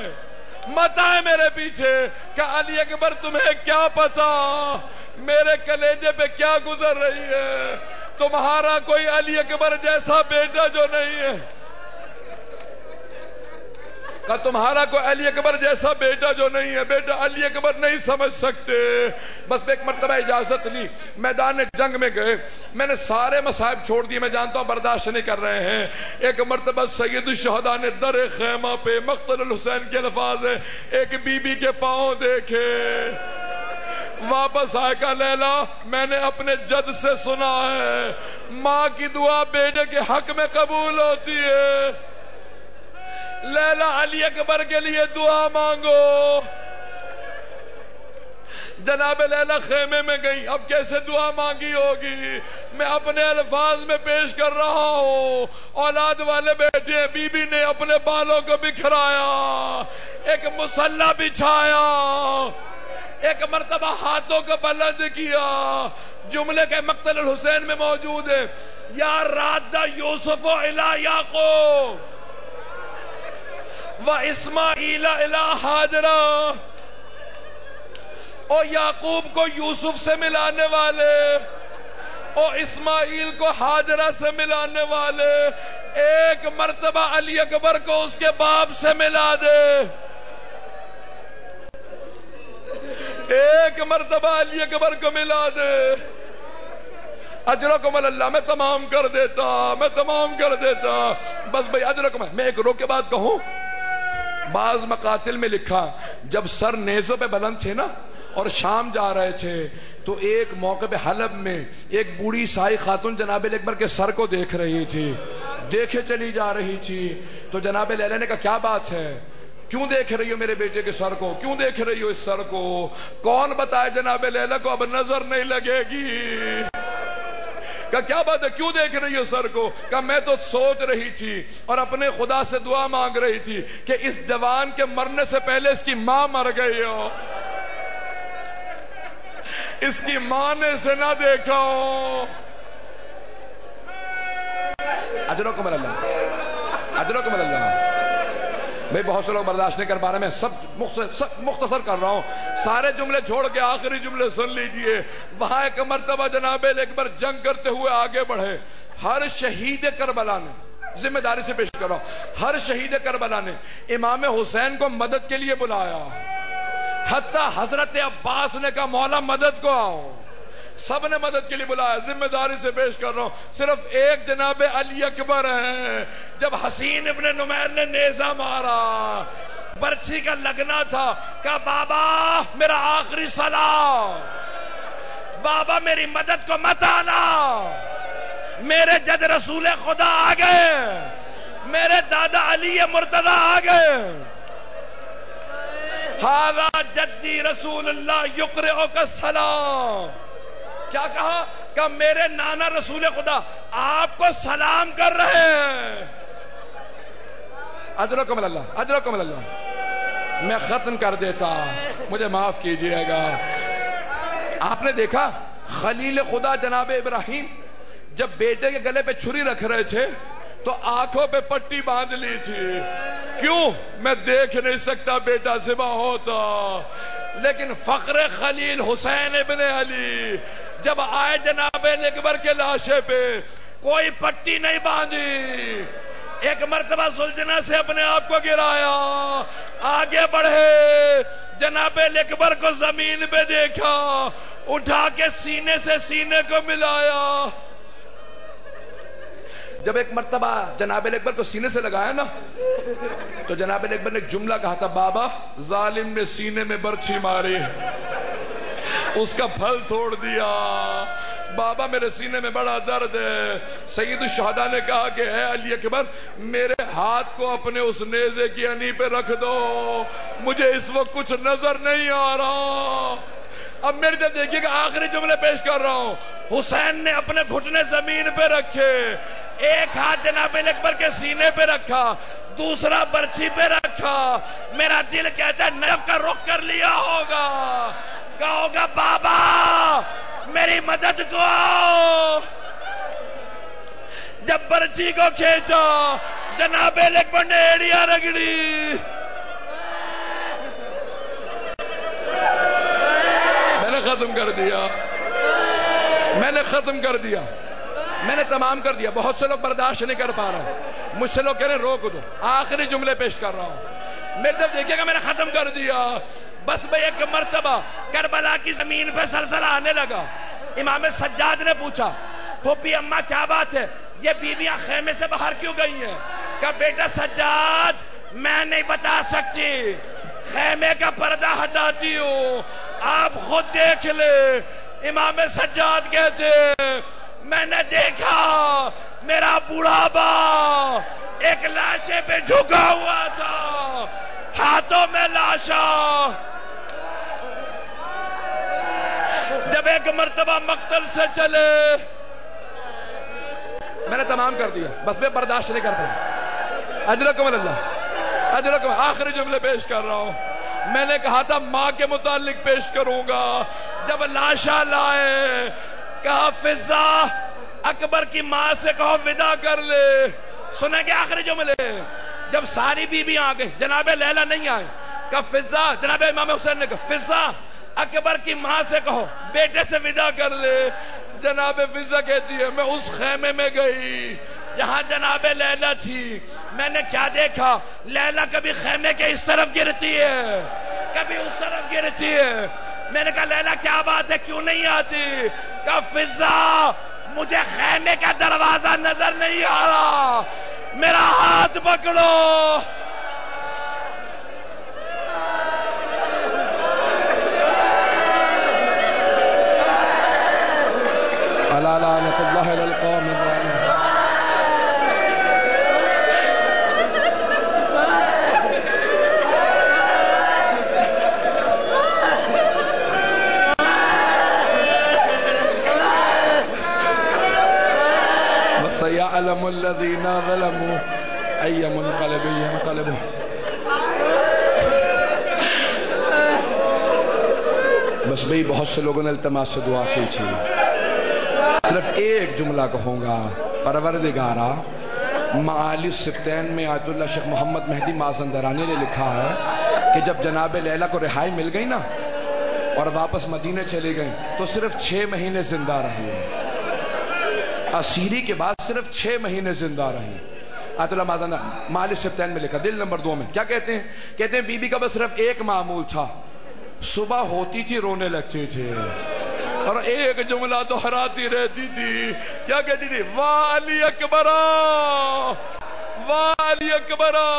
مت آئے میرے پیچھے. کہا علی اکبر تمہیں کیا پتا میرے کلیجے پہ کیا گزر رہی ہے, تمہارا کوئی علی اکبر جیسا بیٹا جو نہیں ہے. کہ تمہارا کوئی علی اکبر جیسا بیٹا جو نہیں ہے, بیٹا علی اکبر نہیں سمجھ سکتے. بس ایک مرتبہ اجازت لی, میدان جنگ میں گئے, میں نے سارے مصائب چھوڑ دیے, میں جانتا ہوں برداشت نہیں کر رہے ہیں. ایک مرتبہ سید الشہداء نے در خیمہ پہ مقتل الحسین کے الفاظ ہے, ایک بی بی کے پاؤں دیکھے, واپس آئے. کہا لیلا میں نے اپنے جد سے سنا ہے ماں کی دعا بیٹے کے حق میں قبول ہوتی ہے. لیلا علی اکبر کے لیے دعا مانگو. جناب لیلا خیمے میں گئی, اب کیسے دعا مانگی ہوگی, میں اپنے الفاظ میں پیش کر رہا ہوں. اولاد والے بیٹے ہیں, بی بی نے اپنے بالوں کو بکھرایا, ایک مصلی بچھایا, ایک مرتبہ ہاتھوں کو بلند کیا. جملے کے مقتل الحسین میں موجود ہے, یا راد یوسف الی یعقوب و اسماعیل الی ہاجرہ. او یعقوب کو یوسف سے ملانے والے, او اسماعیل کو ہاجرہ سے ملانے والے, ایک مرتبہ علی اکبر کو اس کے باپ سے ملا دے. ایک مرتبہ علی اکبر کو ملا دے. اجرکم اللہ. میں تمام کر دیتا. بس بھائی اجرکم. میں ایک رو کے بعد کہوں, بعض مقاتل میں لکھا جب سر نیزوں پہ بلند تھے نا اور شام جا رہے تھے تو ایک موقع پہ حلب میں ایک بوڑھی عیسائی خاتون جناب علی اکبر کے سر کو دیکھ رہی تھی, دیکھے چلی جا رہی تھی. تو جناب لیلا نے کہا کیا بات ہے, کیوں دیکھ رہی ہو میرے بیٹے کے سر کو, کیوں دیکھ رہی ہو اس سر کو. کون بتائے جناب لیلا کو اب نظر نہیں لگے گی. کہا کیا بات ہے, کیوں دیکھ رہی ہو سر کو. کہا میں تو سوچ رہی تھی اور اپنے خدا سے دعا مانگ رہی تھی کہ اس جوان کے مرنے سے پہلے اس کی ماں مر گئی ہو, اس کی ماں نے اسے نہ دیکھا ہو. اجرکم اللہ. بھئی بہت سے لوگ برداشت نہیں کر پا رہے, میں سب مختصر کر رہا ہوں, سارے جملے چھوڑ کے آخری جملے سن لیجئے. وہاں ایک مرتبہ جناب علی اکبر جنگ کرتے ہوئے آگے بڑھے. ہر شہید کربلا نے, ذمہ داری سے پیش کر رہا ہوں, ہر شہید کربلا نے امام حسین کو مدد کے لیے بلایا. حتیٰ حضرت عباس نے کہا مولا مدد کو آؤ. سب نے مدد کے لیے بلایا. ذمہ داری سے پیش کر رہا ہوں, صرف ایک جناب علی اکبر ہیں. جب حسین ابن نمیر نے نیزہ مارا, برچھی کا لگنا تھا, کہا بابا میرا آخری سلام, بابا میری مدد کو مت آنا, میرے جد رسول خدا آ گئے, میرے دادا علی مرتضی آ گئے. ہاذا جدی رسول اللہ یقرئک السلام. کیا کہا, کہ میرے نانا رسول خدا آپ کو سلام کر رہے ہیں. اجرکم اللہ. میں ختم کر دیتا، مجھے معاف کیجئے گا۔ آپ نے دیکھا خلیل خدا جناب ابراہیم جب بیٹے کے گلے پہ چھری رکھ رہے تھے تو آنکھوں پہ پٹی باندھ لی تھی، کیوں؟ میں دیکھ نہیں سکتا بیٹا ذبح ہوتا۔ لیکن فخر خلیل حسین ابن علی جب آئے جناب اکبر کے لاشے پہ کوئی پٹی نہیں باندھی، ایک مرتبہ زلجنا سے اپنے آپ کو گرایا، آگے بڑھے، جناب اکبر کو زمین پہ دیکھا، اٹھا کے سینے سے سینے کو ملایا۔ جب ایک مرتبہ جناب اکبر کو سینے سے لگایا نا تو جناب اکبر نے ایک جملہ کہا تھا، بابا ظالم نے سینے میں برچھی ماری، اس کا پھل توڑ دیا، بابا میرے سینے میں بڑا درد ہے۔ سید الشہداء نے کہا کہ اے علی اکبر میرے ہاتھ کو اپنے اس نیزے کی انہی پہ رکھ دو، مجھے اس وقت کچھ نظر نہیں آ رہا۔ اب میری طرف دیکھیے کہ آخری جملے پیش کر رہا ہوں۔ حسین نے اپنے گھٹنے زمین پہ رکھے، ایک ہاتھ جناب اکبر کے سینے پہ رکھا، دوسرا برچھی پہ رکھا۔ میرا دل کہتا ہے نجف کا رخ کر لیا ہوگا، کہا ہوگا بابا میری مدد کو۔ جب برچھی کو کھینچا جناب اکبر نے ایڑیاں رگڑی۔ میں نے ختم کر دیا، میں نے ختم کر دیا، میں نے تمام کر دیا۔ بہت سے لوگ برداشت نہیں کر پا رہے، مجھ سے لوگ کہہ رہے ہیں روک دو، آخری جملے پیش کر رہا ہوں۔ میری طرف دیکھیے گا، میں نے ختم کر دیا۔ بس میں ایک مرتبہ کربلا کی زمین پہ زلزلہ آنے لگا، امام سجاد نے پوچھا پھوپھی اماں کیا بات ہے، یہ بیویاں خیمے سے باہر کیوں گئی ہیں؟ کہا بیٹا سجاد میں نہیں بتا سکتی، خیمے کا پردہ ہٹاتی ہوں، آپ خود دیکھ لے۔ امام سجاد کہتے میں نے دیکھا میرا بوڑھا ایک لاشے پہ جھکا ہوا تھا، ہاتھوں میں لاشا۔ جب ایک مرتبہ مقتل سے چلے، میں نے تمام کر دیا، بس میں برداشت نہیں کر پایا۔ اجرکم اللہ، اجرکم۔ آخری جملے پیش کر رہا ہوں۔ میں نے کہا تھا ماں کے متعلق پیش کروں گا، جب لاشا لائے کہا فضا اکبر کی ماں سے کہو ودا کر لے۔ سنیں گے آخری جملے؟ جب ساری بیویاں آ گئیں، جناب لیلا نہیں آئے، کہا فضا، جناب امام حسین نے کہا فضا اکبر کی ماں سے کہو بیٹے سے ودا کر لے۔ جناب فضا کہتی ہے میں اس خیمے میں گئی جہاں جناب لیلا تھی، میں نے کیا دیکھا، لیلا کبھی خیمے کے اس طرف گرتی ہے کبھی اس طرف گرتی ہے۔ میں نے کہا لیلا کیا بات ہے کیوں نہیں آتی؟ کہا فضا مجھے خیمے کا دروازہ نظر نہیں آ رہا، میرا ہاتھ پکڑو۔ الا لعنت اللہ علی القوم الظالمین۔ وَسَيَعْلَمُ الَّذِينَ ظَلَمُوا أَيَّ مُنْقَلِبٍ يَنْقَلِبُونَ۔ بس بھئی بہت سے لوگوں نے التماس سے دعا کی تھی، صرف ایک جملہ کہوں گا۔ پروردگارا، معالی السبتین میں آیت اللہ شیخ محمد مہدی مازندرانی نے لکھا ہے کہ جب جناب لیلا کو رہائی مل گئی نا اور واپس مدینے چلی گئی تو صرف 6 مہینے زندہ رہی، اسیری کے بعد صرف 6 مہینے زندہ رہی۔ آیت اللہ مازندرانی معالی السبتین میں لکھا، دل نمبر 2 میں کیا کہتے ہیں؟ کہتے ہیں بی بی کا بس صرف ایک معمول تھا، صبح ہوتی تھی رونے لگتی تھی اور ایک جملہ دہراتی رہتی تھی، کیا کہتی تھی؟ واہ علی اکبرہ، واہ علی اکبرہ۔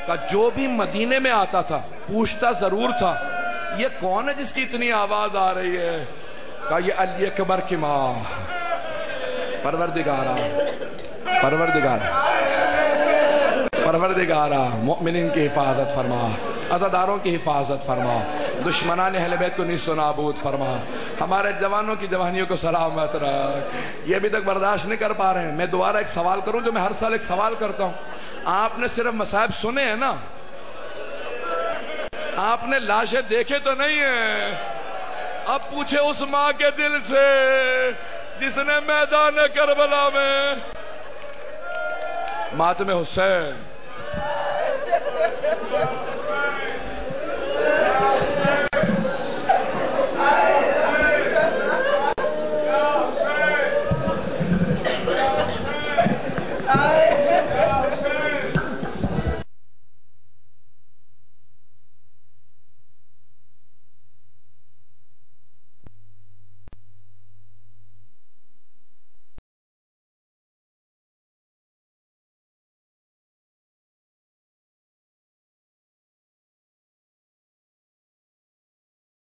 کہ جو بھی مدینے میں آتا تھا پوچھتا ضرور تھا یہ کون ہے جس کی اتنی آواز آ رہی ہے؟ کہ یہ علی اکبر کی ماں۔ پروردگارا، پروردگارا، پروردگارا مومنین کی حفاظت فرما، عزاداروں کی حفاظت فرما، دشمنان اہل بیت کو نیست و نابود فرما، ہمارے جوانوں کی جوانیوں کو سلامت رکھ۔ یہ ابھی تک برداشت نہیں کر پا رہے ہیں، میں دوبارہ ایک سوال کروں جو میں ہر سال ایک سوال کرتا ہوں۔ آپ نے صرف مصائب سنے ہیں نا، آپ نے لاشیں دیکھے تو نہیں ہیں. اب پوچھے اس ماں کے دل سے جس نے میدان کربلا میں ماتم حسین